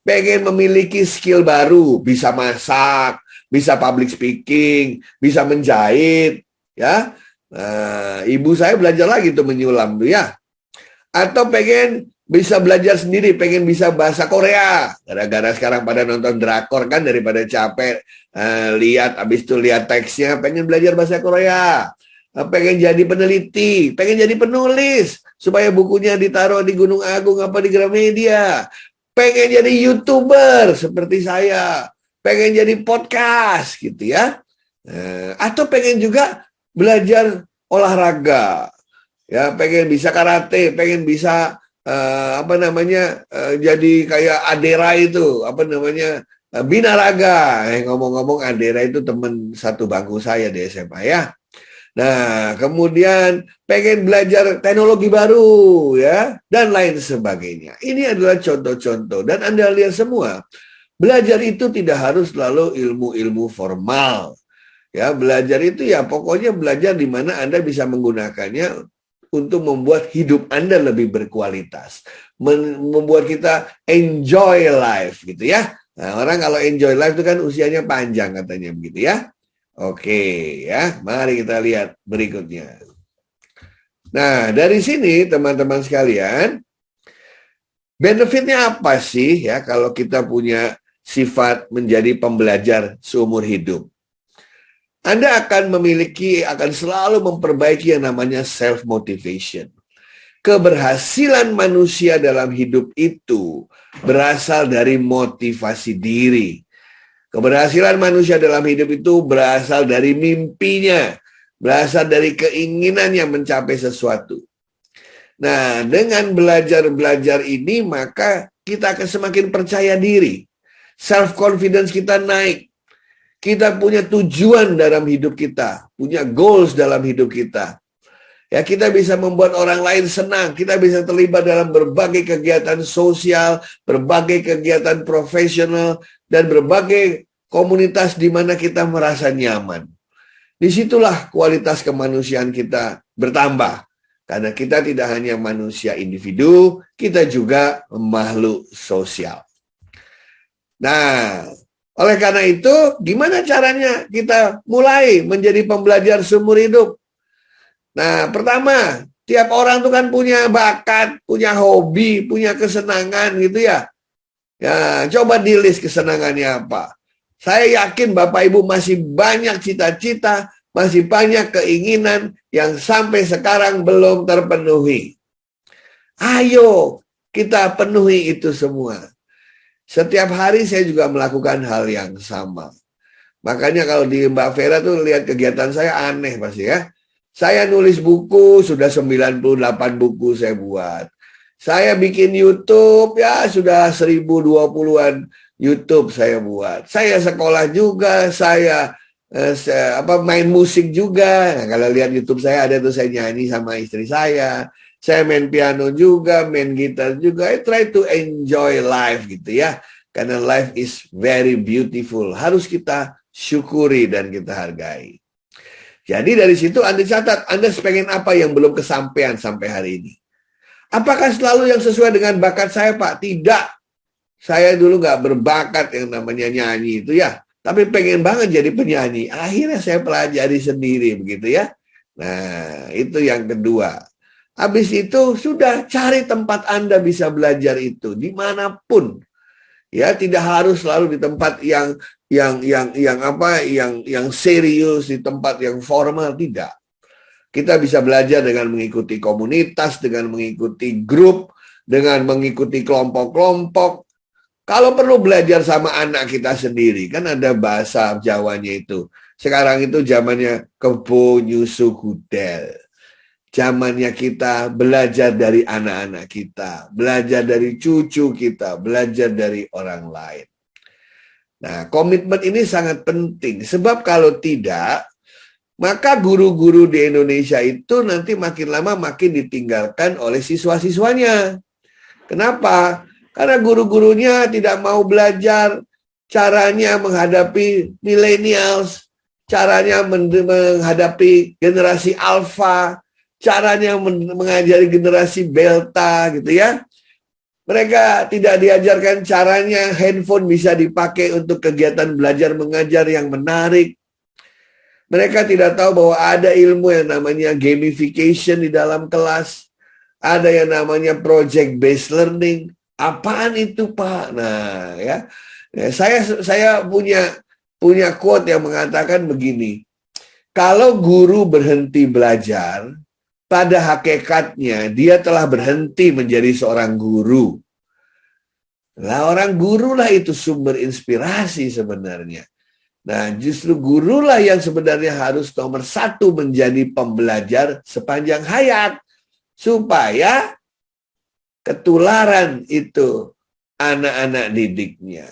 Pengen memiliki skill baru, bisa masak, bisa public speaking, bisa menjahit, ya. Ibu saya belajar lagi tuh menyulam tuh ya. Atau pengen bisa belajar sendiri, pengen bisa bahasa Korea. Gara-gara sekarang pada nonton drakor kan, daripada capek lihat habis itu lihat teksnya, pengen belajar bahasa Korea. Pengen jadi peneliti, pengen jadi penulis supaya bukunya ditaruh di Gunung Agung apa di Gramedia. Pengen jadi YouTuber seperti saya, pengen jadi podcast gitu ya. Atau pengen juga belajar olahraga. Ya, pengen bisa karate, pengen bisa jadi kayak Adera itu, binaraga. Ngomong-ngomong Adera itu teman satu bangku saya di SMA ya. Nah, kemudian pengen belajar teknologi baru ya, dan lain sebagainya. Ini adalah contoh-contoh dan Anda lihat semua. Belajar itu tidak harus selalu ilmu-ilmu formal. Ya, belajar itu ya pokoknya belajar di mana Anda bisa menggunakannya untuk membuat hidup Anda lebih berkualitas. Membuat kita enjoy life gitu ya. Nah, orang kalau enjoy life itu kan usianya panjang katanya begitu ya. Oke ya, mari kita lihat berikutnya. Nah, dari sini teman-teman sekalian, benefitnya apa sih ya kalau kita punya sifat menjadi pembelajar seumur hidup? Anda akan selalu memperbaiki yang namanya self-motivation. Keberhasilan manusia dalam hidup itu berasal dari motivasi diri. Keberhasilan manusia dalam hidup itu berasal dari mimpinya, berasal dari keinginannya mencapai sesuatu. Nah, dengan belajar ini, maka kita akan semakin percaya diri. Self-confidence kita naik. Kita punya tujuan dalam hidup kita, punya goals dalam hidup kita. Ya, kita bisa membuat orang lain senang, kita bisa terlibat dalam berbagai kegiatan sosial, berbagai kegiatan profesional, dan berbagai komunitas di mana kita merasa nyaman. Disitulah kualitas kemanusiaan kita bertambah. Karena kita tidak hanya manusia individu, kita juga makhluk sosial. Nah, oleh karena itu, gimana caranya kita mulai menjadi pembelajar seumur hidup? Nah, pertama, tiap orang tuh kan punya bakat, punya hobi, punya kesenangan gitu ya. Ya, coba di list kesenangannya apa. Saya yakin Bapak Ibu masih banyak cita-cita, masih banyak keinginan yang sampai sekarang belum terpenuhi. Ayo kita penuhi itu semua. Setiap hari saya juga melakukan hal yang sama. Makanya kalau di Mbak Vera tuh lihat kegiatan saya aneh pasti ya. Saya nulis buku, sudah 98 buku saya buat. Saya bikin YouTube, ya sudah 1020-an YouTube saya buat. Saya sekolah juga, saya main musik juga. Nah, kalau lihat YouTube saya ada tuh saya nyanyi sama istri saya Saya main piano juga, main gitar juga. I try to enjoy life gitu ya. Karena life is very beautiful. Harus kita syukuri dan kita hargai. Jadi dari situ Anda catat, Anda pengen apa yang belum kesampaian sampai hari ini. Apakah selalu yang sesuai dengan bakat saya, Pak? Tidak. Saya dulu nggak berbakat yang namanya nyanyi itu ya. Tapi pengen banget jadi penyanyi. Akhirnya saya pelajari sendiri begitu ya. Nah, itu yang kedua. Habis itu sudah cari tempat Anda bisa belajar itu dimanapun, ya tidak harus selalu di tempat yang serius, di tempat yang formal, tidak. Kita bisa belajar dengan mengikuti komunitas, dengan mengikuti grup, dengan mengikuti kelompok-kelompok. Kalau perlu belajar sama anak kita sendiri, kan ada bahasa Jawanya itu. Sekarang itu zamannya kebo nyusu gudel. Zamannya kita belajar dari anak-anak kita, belajar dari cucu kita, belajar dari orang lain. Nah, komitmen ini sangat penting. Sebab kalau tidak, maka guru-guru di Indonesia itu nanti makin lama makin ditinggalkan oleh siswa-siswanya. Kenapa? Karena guru-gurunya tidak mau belajar caranya menghadapi millennials, caranya menghadapi generasi alpha, caranya mengajari generasi Delta gitu ya. Mereka tidak diajarkan caranya handphone bisa dipakai untuk kegiatan belajar mengajar yang menarik. Mereka tidak tahu bahwa ada ilmu yang namanya gamification di dalam kelas. Ada yang namanya project based learning. Apaan itu, Pak? Nah, ya. Saya punya quote yang mengatakan begini. Kalau guru berhenti belajar, pada hakikatnya dia telah berhenti menjadi seorang guru. Nah, orang guru lah itu sumber inspirasi sebenarnya. Nah, justru gurulah yang sebenarnya harus nomor satu menjadi pembelajar sepanjang hayat. Supaya ketularan itu anak-anak didiknya.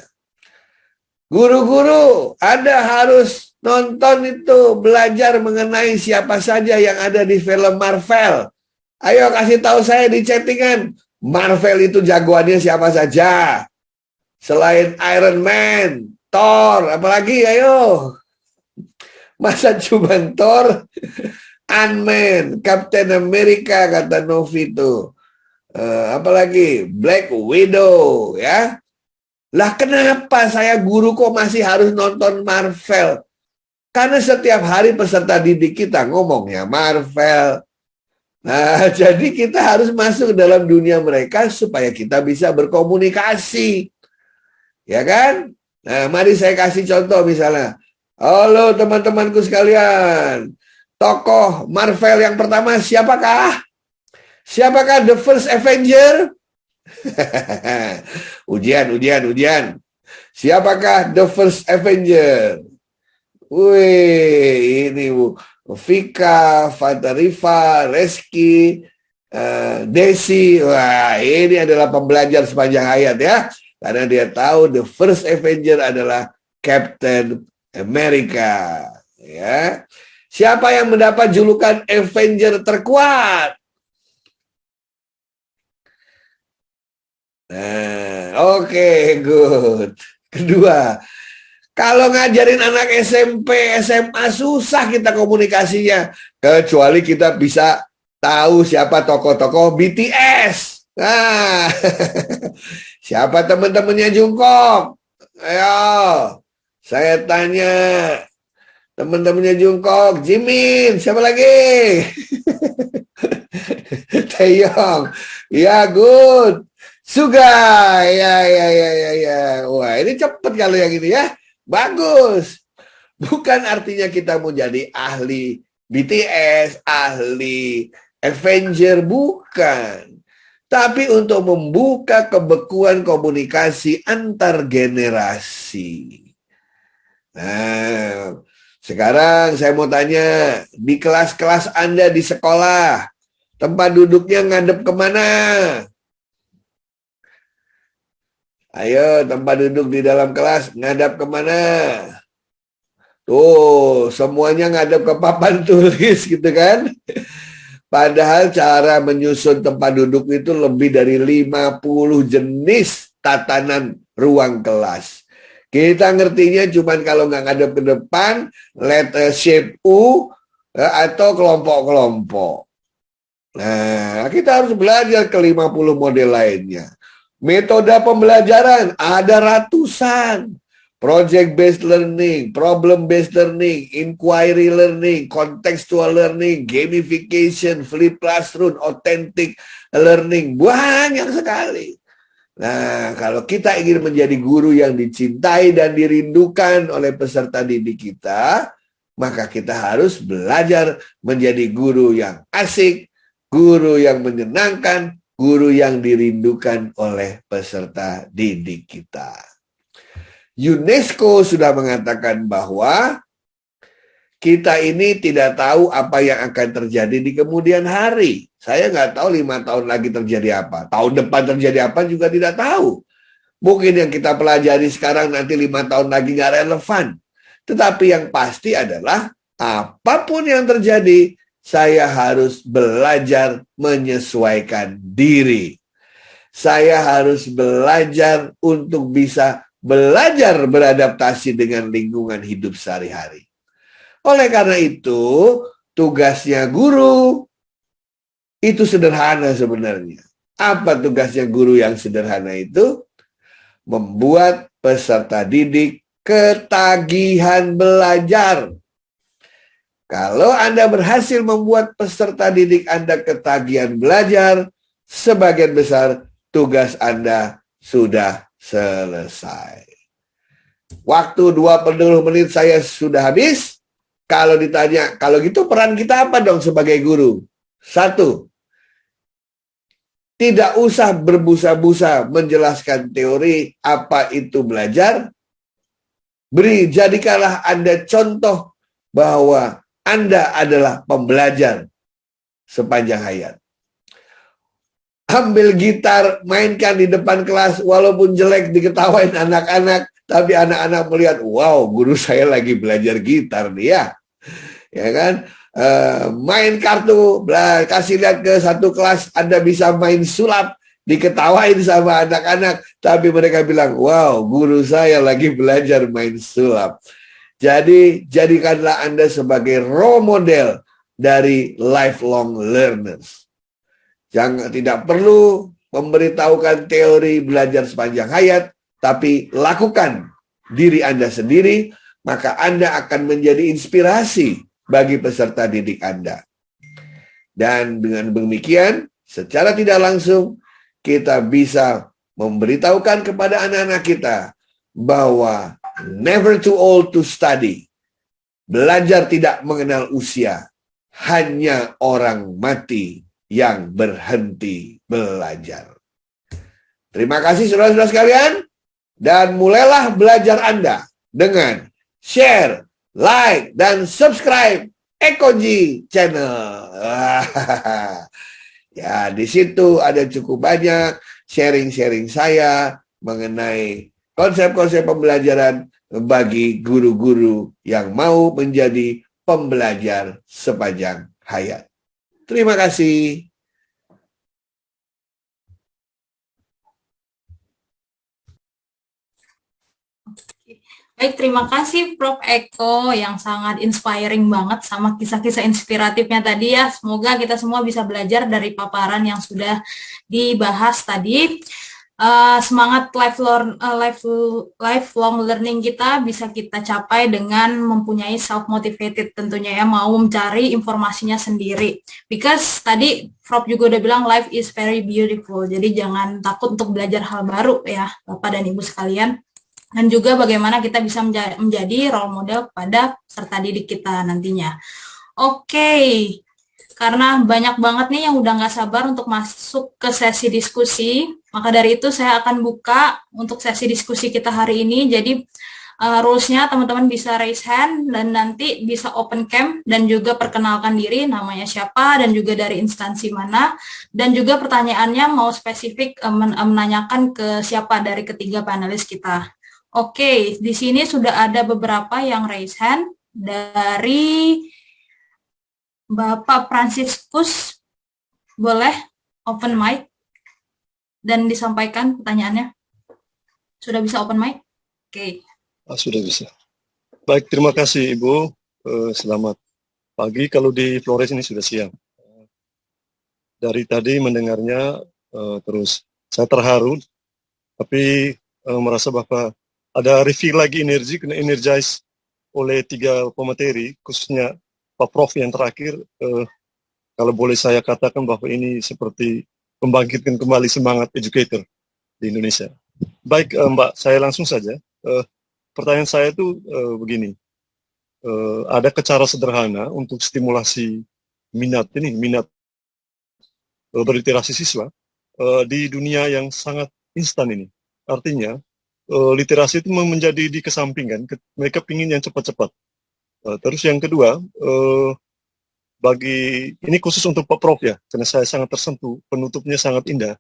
Guru-guru, Anda harus nonton itu, belajar mengenai siapa saja yang ada di film Marvel. Ayo kasih tahu saya di chattingan, Marvel itu jagoannya siapa saja? Selain Iron Man, Thor, apalagi ayo. Masa cuma Thor? Ant-Man, Captain America kata Novi itu. Apalagi Black Widow ya. Lah kenapa saya guru kok masih harus nonton Marvel? Karena setiap hari peserta didik kita ngomongnya Marvel. Nah, jadi kita harus masuk dalam dunia mereka supaya kita bisa berkomunikasi. Ya kan? Nah, mari saya kasih contoh misalnya. Halo teman-temanku sekalian. Tokoh Marvel yang pertama siapakah? Siapakah The First Avenger? ujian. Siapakah The First Avenger? Wih, ini Bu. Vika, Fatarifa, Reski, Desi. Wah, ini adalah pembelajar sepanjang hayat ya. Karena dia tahu The First Avenger adalah Captain America. Ya. Siapa yang mendapat julukan Avenger terkuat? Nah, oke, good. Kedua, kalau ngajarin anak SMP, SMA susah kita komunikasinya. Kecuali kita bisa tahu siapa tokoh-tokoh BTS. Nah, siapa teman-temannya Jungkook? Ayo, saya tanya. Teman-temannya Jungkook, Jimin, siapa lagi? Taeyong. Ya, good. Suga, ya. Wah, ini cepet kalau yang ini ya. Bagus. Bukan artinya kita mau jadi ahli BTS, ahli Avenger, bukan. Tapi untuk membuka kebekuan komunikasi antar generasi. Nah, sekarang saya mau tanya, di kelas-kelas Anda di sekolah, tempat duduknya ngadep kemana? Ayo, tempat duduk di dalam kelas ngadap kemana? Tuh, semuanya ngadap ke papan tulis gitu kan. Padahal cara menyusun tempat duduk itu lebih dari 50 jenis tatanan ruang kelas. Kita ngertinya cuman kalau nggak ngadep ke depan, letter shape U, atau kelompok-kelompok. Nah, kita harus belajar ke 50 model lainnya. Metode pembelajaran ada ratusan. Project based learning, problem based learning, inquiry learning, contextual learning, gamification, flip classroom, authentic learning, banyak sekali. Nah, kalau kita ingin menjadi guru yang dicintai dan dirindukan oleh peserta didik kita, maka kita harus belajar menjadi guru yang asik, guru yang menyenangkan, guru yang dirindukan oleh peserta didik kita. UNESCO sudah mengatakan bahwa kita ini tidak tahu apa yang akan terjadi di kemudian hari. Saya nggak tahu 5 tahun lagi terjadi apa. Tahun depan terjadi apa juga tidak tahu. Mungkin yang kita pelajari sekarang nanti 5 tahun lagi nggak relevan. Tetapi yang pasti adalah apapun yang terjadi, saya harus belajar menyesuaikan diri. Saya harus belajar untuk bisa belajar beradaptasi dengan lingkungan hidup sehari-hari. Oleh karena itu, tugasnya guru itu sederhana sebenarnya. Apa tugasnya guru yang sederhana itu? Membuat peserta didik ketagihan belajar. Kalau Anda berhasil membuat peserta didik Anda ketagihan belajar, sebagian besar tugas Anda sudah selesai. Waktu 20 menit saya sudah habis. Kalau ditanya, kalau gitu peran kita apa dong sebagai guru? 1, tidak usah berbusa-busa menjelaskan teori apa itu belajar. Jadikanlah Anda contoh bahwa Anda adalah pembelajar sepanjang hayat. Ambil gitar, mainkan di depan kelas, walaupun jelek diketawain anak-anak, tapi anak-anak melihat, wow, guru saya lagi belajar gitar nih ya. Ya kan? Main kartu, kasih lihat ke satu kelas, Anda bisa main sulap, diketawain sama anak-anak, tapi mereka bilang, wow, guru saya lagi belajar main sulap. Jadi, jadikanlah Anda sebagai role model dari lifelong learners. Tidak perlu memberitahukan teori belajar sepanjang hayat, tapi lakukan diri Anda sendiri, maka Anda akan menjadi inspirasi bagi peserta didik Anda. Dan dengan demikian, secara tidak langsung, kita bisa memberitahukan kepada anak-anak kita bahwa never too old to study. Belajar tidak mengenal usia, hanya orang mati yang berhenti belajar. Terima kasih saudara-saudara sekalian, dan mulailah belajar Anda dengan share, like, dan subscribe Ekoji Channel. Ya, di situ ada cukup banyak sharing-sharing saya mengenai konsep-konsep pembelajaran bagi guru-guru yang mau menjadi pembelajar sepanjang hayat. Terima kasih. Baik, terima kasih Prof. Eko yang sangat inspiring banget sama kisah-kisah inspiratifnya tadi ya. Semoga kita semua bisa belajar dari paparan yang sudah dibahas tadi. Semangat lifelong learning kita bisa kita capai dengan mempunyai self-motivated tentunya ya, mau mencari informasinya sendiri. Because tadi Prof juga udah bilang life is very beautiful, jadi jangan takut untuk belajar hal baru ya Bapak dan Ibu sekalian. Dan juga bagaimana kita bisa menjadi role model pada peserta didik kita nantinya. Oke. Karena banyak banget nih yang udah nggak sabar untuk masuk ke sesi diskusi, maka dari itu saya akan buka untuk sesi diskusi kita hari ini. Jadi rules-nya teman-teman bisa raise hand dan nanti bisa open cam dan juga perkenalkan diri, namanya siapa dan juga dari instansi mana, dan juga pertanyaannya mau spesifik menanyakan ke siapa dari ketiga panelis kita. Oke, di sini sudah ada beberapa yang raise hand dari Bapak Franciscus boleh open mic dan disampaikan pertanyaannya. Sudah bisa open mic? Oke. Sudah bisa. Baik, terima kasih Ibu. Selamat pagi. Kalau di Flores ini sudah siang. Dari tadi mendengarnya, terus saya terharu, tapi merasa bahwa ada refill lagi energi, kena energize oleh 3 pemateri, khususnya Pak Prof yang terakhir. Kalau boleh saya katakan bahwa ini seperti membangkitkan kembali semangat educator di Indonesia. Baik, Mbak, saya langsung saja. Pertanyaan saya itu begini, ada cara sederhana untuk stimulasi minat berliterasi siswa di dunia yang sangat instan ini. Artinya, literasi itu menjadi dikesampingkan, mereka ingin yang cepat-cepat. Terus yang kedua, ini khusus untuk Pak Prof ya, karena saya sangat tersentuh, penutupnya sangat indah.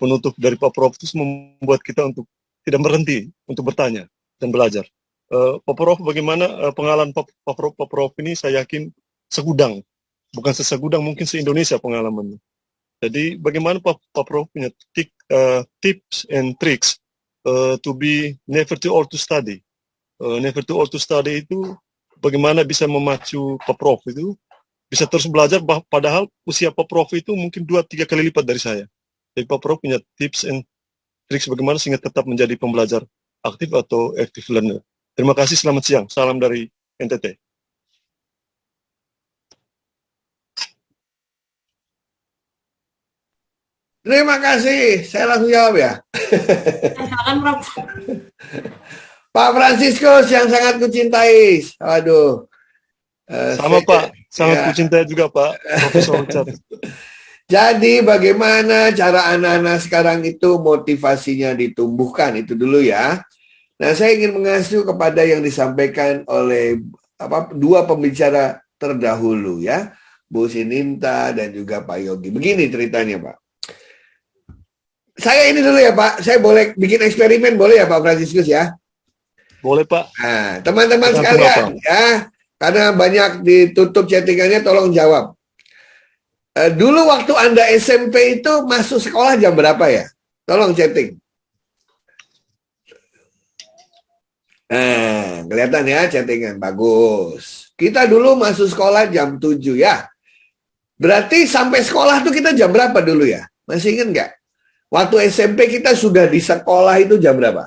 Penutup dari Pak Prof itu membuat kita untuk tidak berhenti untuk bertanya dan belajar. Pak Prof, bagaimana pengalaman Pak Prof ini? Saya yakin segudang, bukan sesegudang, mungkin se-Indonesia pengalamannya. Jadi bagaimana Pak Prof punya tips and tricks to be never too old to study. Never too old to study itu bagaimana bisa memacu Pak Prof itu bisa terus belajar, padahal usia Pak Prof itu mungkin 2-3 kali lipat dari saya. Jadi Pak Prof punya tips and tricks bagaimana sehingga tetap menjadi pembelajar aktif atau active learner. Terima kasih, selamat siang. Salam dari NTT. Terima kasih. Saya langsung jawab ya. Silakan, Prof. Pak Franciscus yang sangat kucintai. Waduh. Sama Pak, sangat kucintai juga Pak, Profesor Richard. Jadi bagaimana cara anak-anak sekarang itu motivasinya ditumbuhkan, itu dulu ya. Nah, saya ingin mengasuh kepada yang disampaikan oleh 2 pembicara terdahulu ya, Bu Sininta dan juga Pak Yogi. Begini ceritanya Pak. Saya ini dulu ya Pak, saya boleh bikin eksperimen boleh ya Pak Franciscus ya? Boleh Pak. Nah, teman-teman sekalian ya, karena banyak ditutup chattingannya, tolong jawab. Dulu waktu Anda SMP itu masuk sekolah jam berapa ya? Tolong chatting. Nah, kelihatan ya chattingan. Bagus. Kita dulu masuk sekolah jam 7 ya. Berarti sampai sekolah tuh kita jam berapa dulu ya? Masih ingat nggak? Waktu SMP kita sudah di sekolah itu jam berapa?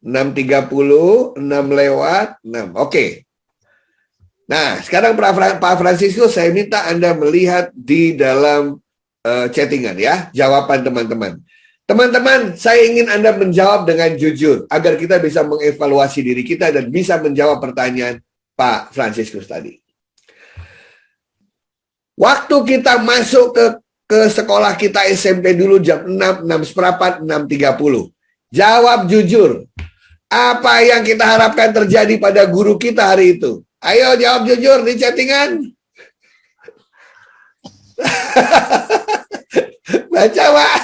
6.30, 6:06. Oke. Nah, sekarang Pak Franciscus, saya minta Anda melihat di dalam chattingan ya, jawaban teman-teman. Teman-teman, saya ingin Anda menjawab dengan jujur, agar kita bisa mengevaluasi diri kita dan bisa menjawab pertanyaan Pak Franciscus tadi. Waktu kita masuk ke sekolah kita SMP dulu jam 6, 6:15, 6.30. Jawab jujur. Apa yang kita harapkan terjadi pada guru kita hari itu? Ayo jawab jujur di chattingan. Baca Pak.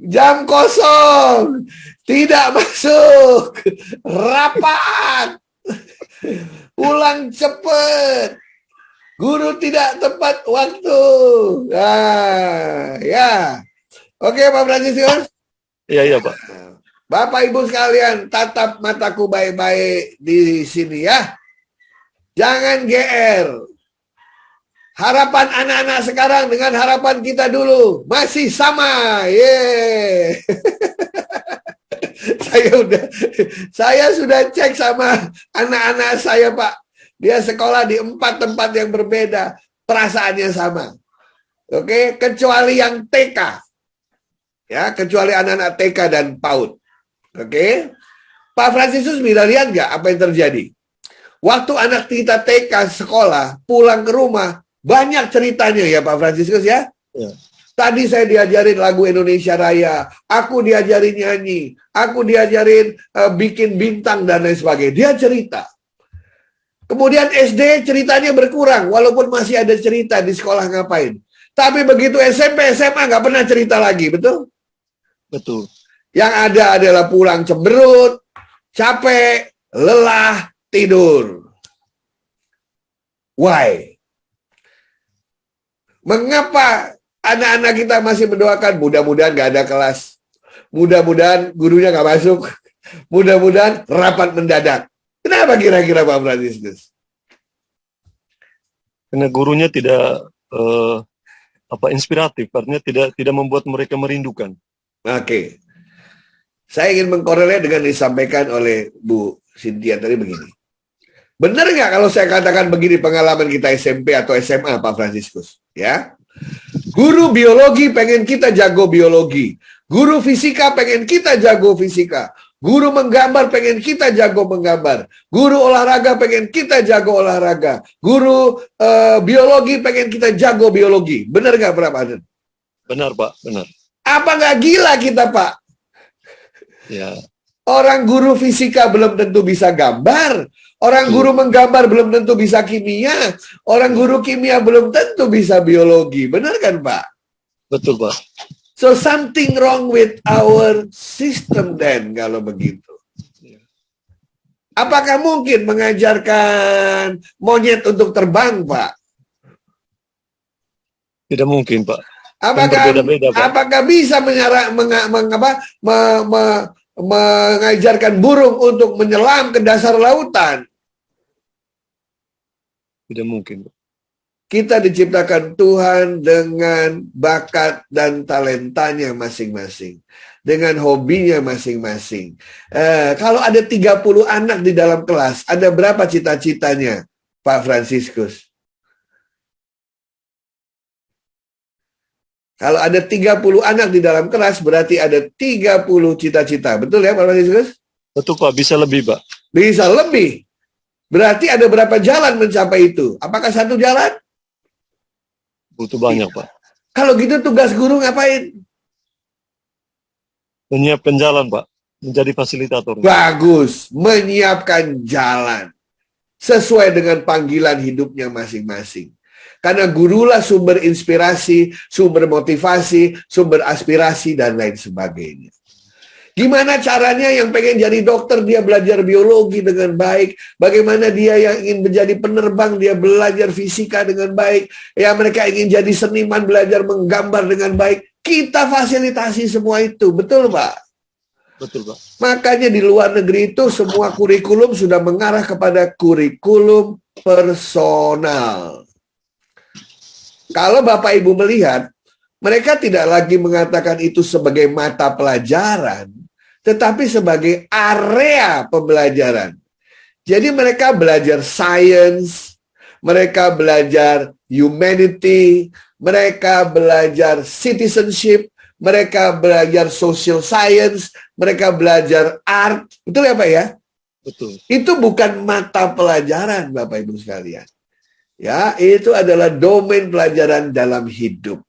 Jam kosong. Tidak masuk. Rapat. Pulang cepet. Guru tidak tepat waktu. Nah, ya. Oke Pak Franciscus. Iya Pak. Bapak Ibu sekalian, tatap mataku baik-baik di sini ya. Jangan GR. Harapan anak-anak sekarang dengan harapan kita dulu masih sama. Yeay. Saya sudah cek sama anak-anak saya, Pak. Dia sekolah di 4 tempat yang berbeda. Perasaannya sama. Oke, kecuali yang TK. Ya, kecuali anak-anak TK dan PAUD. Oke. Pak Franciscus bisa lihat nggak apa yang terjadi? Waktu anak kita TK sekolah, pulang ke rumah, banyak ceritanya ya Pak Franciscus ya. Ya. Tadi saya diajarin lagu Indonesia Raya, aku diajarin nyanyi, aku diajarin bikin bintang dan lain sebagainya. Dia cerita. Kemudian SD ceritanya berkurang, walaupun masih ada cerita di sekolah ngapain. Tapi begitu SMP, SMA nggak pernah cerita lagi, betul? Betul. Yang ada adalah pulang cemberut, capek, lelah, tidur. Why? Mengapa anak-anak kita masih mendoakan mudah-mudahan nggak ada kelas, mudah-mudahan gurunya nggak masuk, mudah-mudahan rapat mendadak. Kenapa kira-kira Pak Franciscus? Karena gurunya tidak inspiratif, artinya tidak membuat mereka merindukan. Oke. Saya ingin mengkoreler dengan disampaikan oleh Bu Cynthia tadi begini. Benar nggak kalau saya katakan begini pengalaman kita SMP atau SMA, Pak Franciscus? Ya, guru biologi pengen kita jago biologi, guru fisika pengen kita jago fisika, guru menggambar pengen kita jago menggambar, guru olahraga pengen kita jago olahraga, guru biologi pengen kita jago biologi. Benar nggak, Pak Aden? Benar, Pak, benar. Apa nggak gila kita, Pak? Ya. Orang guru fisika belum tentu bisa gambar. Orang guru menggambar belum tentu bisa kimia. Orang guru kimia belum tentu bisa biologi. Benar kan, Pak? Betul, Pak. So something wrong with our system then kalau begitu. Apakah mungkin mengajarkan monyet untuk terbang, Pak? Tidak mungkin, Pak. Apakah bisa mengajarkan burung untuk menyelam ke dasar lautan? Tidak mungkin. Kita diciptakan Tuhan dengan bakat dan talentanya masing-masing. Dengan hobinya masing-masing. Kalau ada 30 anak di dalam kelas, ada berapa cita-citanya, Pak Franciscus? Kalau ada 30 anak di dalam kelas, berarti ada 30 cita-cita. Betul ya, Pak Franciscus? Betul, Pak. Bisa lebih, Pak. Bisa lebih. Berarti ada berapa jalan mencapai itu? Apakah satu jalan? Butuh banyak, Pak. Kalau gitu tugas guru ngapain? Menyiapkan jalan, Pak. Menjadi fasilitator. Bagus. Menyiapkan jalan. Sesuai dengan panggilan hidupnya masing-masing. Karena gurulah sumber inspirasi, sumber motivasi, sumber aspirasi, dan lain sebagainya. Gimana caranya yang pengen jadi dokter, dia belajar biologi dengan baik. Bagaimana dia yang ingin menjadi penerbang, dia belajar fisika dengan baik. Ya, mereka ingin jadi seniman, belajar menggambar dengan baik. Kita fasilitasi semua itu. Betul, Pak? Betul, Pak. Makanya di luar negeri itu semua kurikulum sudah mengarah kepada kurikulum personal. Kalau Bapak Ibu melihat, mereka tidak lagi mengatakan itu sebagai mata pelajaran, tetapi sebagai area pembelajaran. Jadi mereka belajar science, mereka belajar humanity, mereka belajar citizenship, mereka belajar social science, mereka belajar art. Betul ya, Pak ya? Betul. Itu bukan mata pelajaran, Bapak Ibu sekalian. Ya, itu adalah domain pelajaran dalam hidup.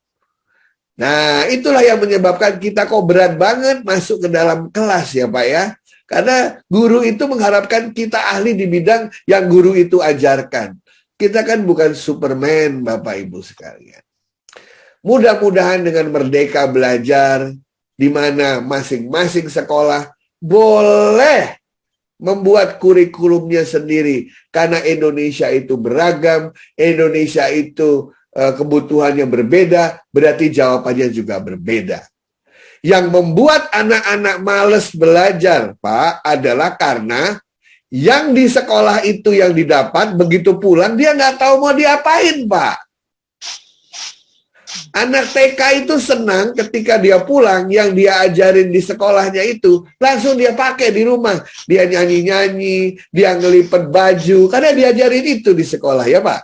Nah, itulah yang menyebabkan kita kok berat banget masuk ke dalam kelas ya, Pak ya. Karena guru itu mengharapkan kita ahli di bidang yang guru itu ajarkan. Kita kan bukan Superman, Bapak Ibu sekalian. Mudah-mudahan dengan merdeka belajar, di mana masing-masing sekolah boleh membuat kurikulumnya sendiri. Karena Indonesia itu beragam, Indonesia itu kebutuhannya berbeda, berarti jawabannya juga berbeda. Yang membuat anak-anak males belajar, Pak, adalah karena yang di sekolah itu yang didapat, begitu pulang dia nggak tahu mau diapain, Pak. Anak TK itu senang ketika dia pulang, yang dia ajarin di sekolahnya itu, langsung dia pakai di rumah. Dia nyanyi-nyanyi, dia ngelipet baju, karena diajarin itu di sekolah, ya Pak.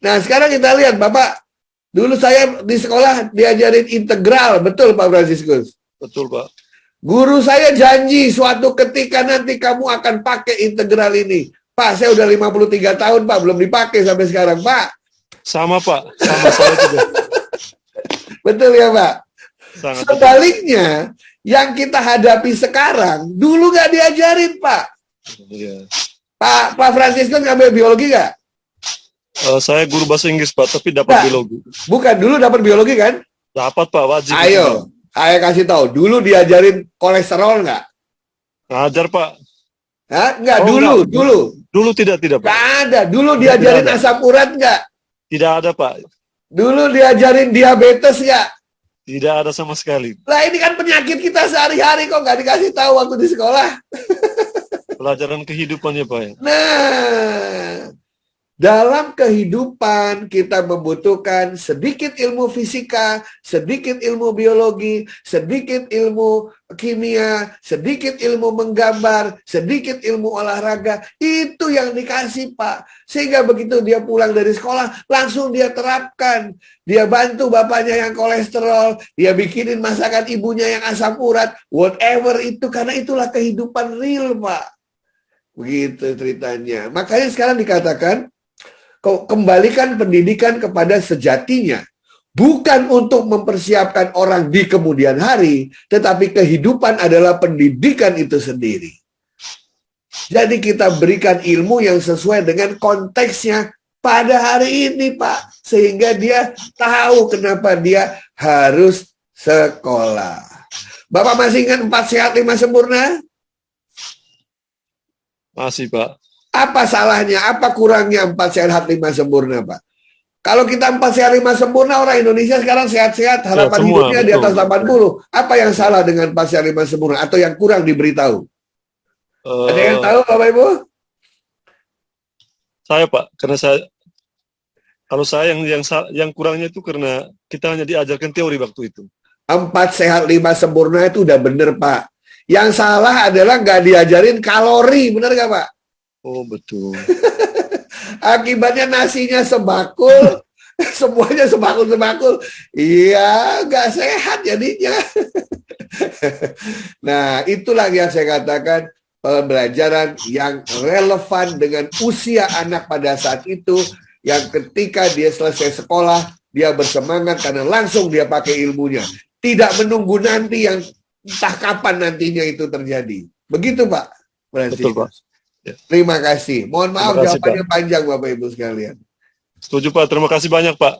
Nah, sekarang kita lihat, Bapak, dulu saya di sekolah diajarin integral, betul Pak Franciscus? Betul, Pak. Guru saya janji suatu ketika nanti kamu akan pakai integral ini. Pak, saya udah 53 tahun, Pak, belum dipakai sampai sekarang, Pak. Sama, Pak. Sama saya juga. Betul ya, Pak? Sangat Sebaliknya, yang kita hadapi sekarang, dulu nggak diajarin, Pak. Iya. Pak Franciscus ngambil biologi nggak? Saya guru bahasa Inggris, Pak, tapi dapat biologi. Bukan, dulu dapat biologi kan? Dapat, Pak, wajib. Ayo, saya kasih tahu. Dulu diajarin kolesterol nggak? Ngajar, Pak. Hah? Nggak, Oh, dulu, enggak. dulu. Dulu tidak, Pak. Nggak ada. Dulu diajarin Tidak ada. asam urat nggak? Tidak ada, Pak. Dulu diajarin diabetes nggak? Tidak ada sama sekali. Lah ini kan penyakit kita sehari-hari kok nggak dikasih tahu waktu di sekolah. Pelajaran kehidupannya Pak ya. Nah, dalam kehidupan kita membutuhkan sedikit ilmu fisika, sedikit ilmu biologi, sedikit ilmu kimia, sedikit ilmu menggambar, sedikit ilmu olahraga. Itu yang dikasih Pak. Sehingga begitu dia pulang dari sekolah, langsung dia terapkan. Dia bantu bapaknya yang kolesterol, dia bikinin masakan ibunya yang asam urat, whatever itu, karena itulah kehidupan real Pak. Begitu ceritanya. Makanya sekarang dikatakan, kembalikan pendidikan kepada sejatinya. Bukan untuk mempersiapkan orang di kemudian hari, tetapi kehidupan adalah pendidikan itu sendiri. Jadi kita berikan ilmu yang sesuai dengan konteksnya pada hari ini, Pak. Sehingga dia tahu kenapa dia harus sekolah. Bapak masih ingat 4 sehat 5 sempurna? Masih Pak. Apa salahnya, apa kurangnya 4 sehat 5 sempurna, Pak? Kalau kita 4 sehat 5 sempurna, orang Indonesia sekarang sehat-sehat, harapan semua, hidupnya di atas betul. 80. Apa yang salah dengan 4 sehat 5 sempurna? Atau yang kurang diberitahu? Ada yang tahu, Bapak Ibu? Saya Pak, karena kalau saya yang kurangnya itu karena kita hanya diajarkan teori waktu itu. 4 sehat 5 sempurna itu udah bener, Pak. Yang salah adalah nggak diajarin kalori, bener nggak, Pak? Oh betul. Akibatnya nasinya sebakul, semuanya sebakul-sebakul. Iya, nggak sehat jadinya. Nah, itulah yang saya katakan pembelajaran yang relevan dengan usia anak pada saat itu, yang ketika dia selesai sekolah, dia bersemangat karena langsung dia pakai ilmunya. Tidak menunggu nanti yang entah kapan nantinya itu terjadi. Begitu, Pak. Betul, Pak. Ya. Terima kasih. Mohon maaf Terima kasih, jawabannya panjang Bapak Ibu sekalian. Setuju Pak, terima kasih banyak Pak.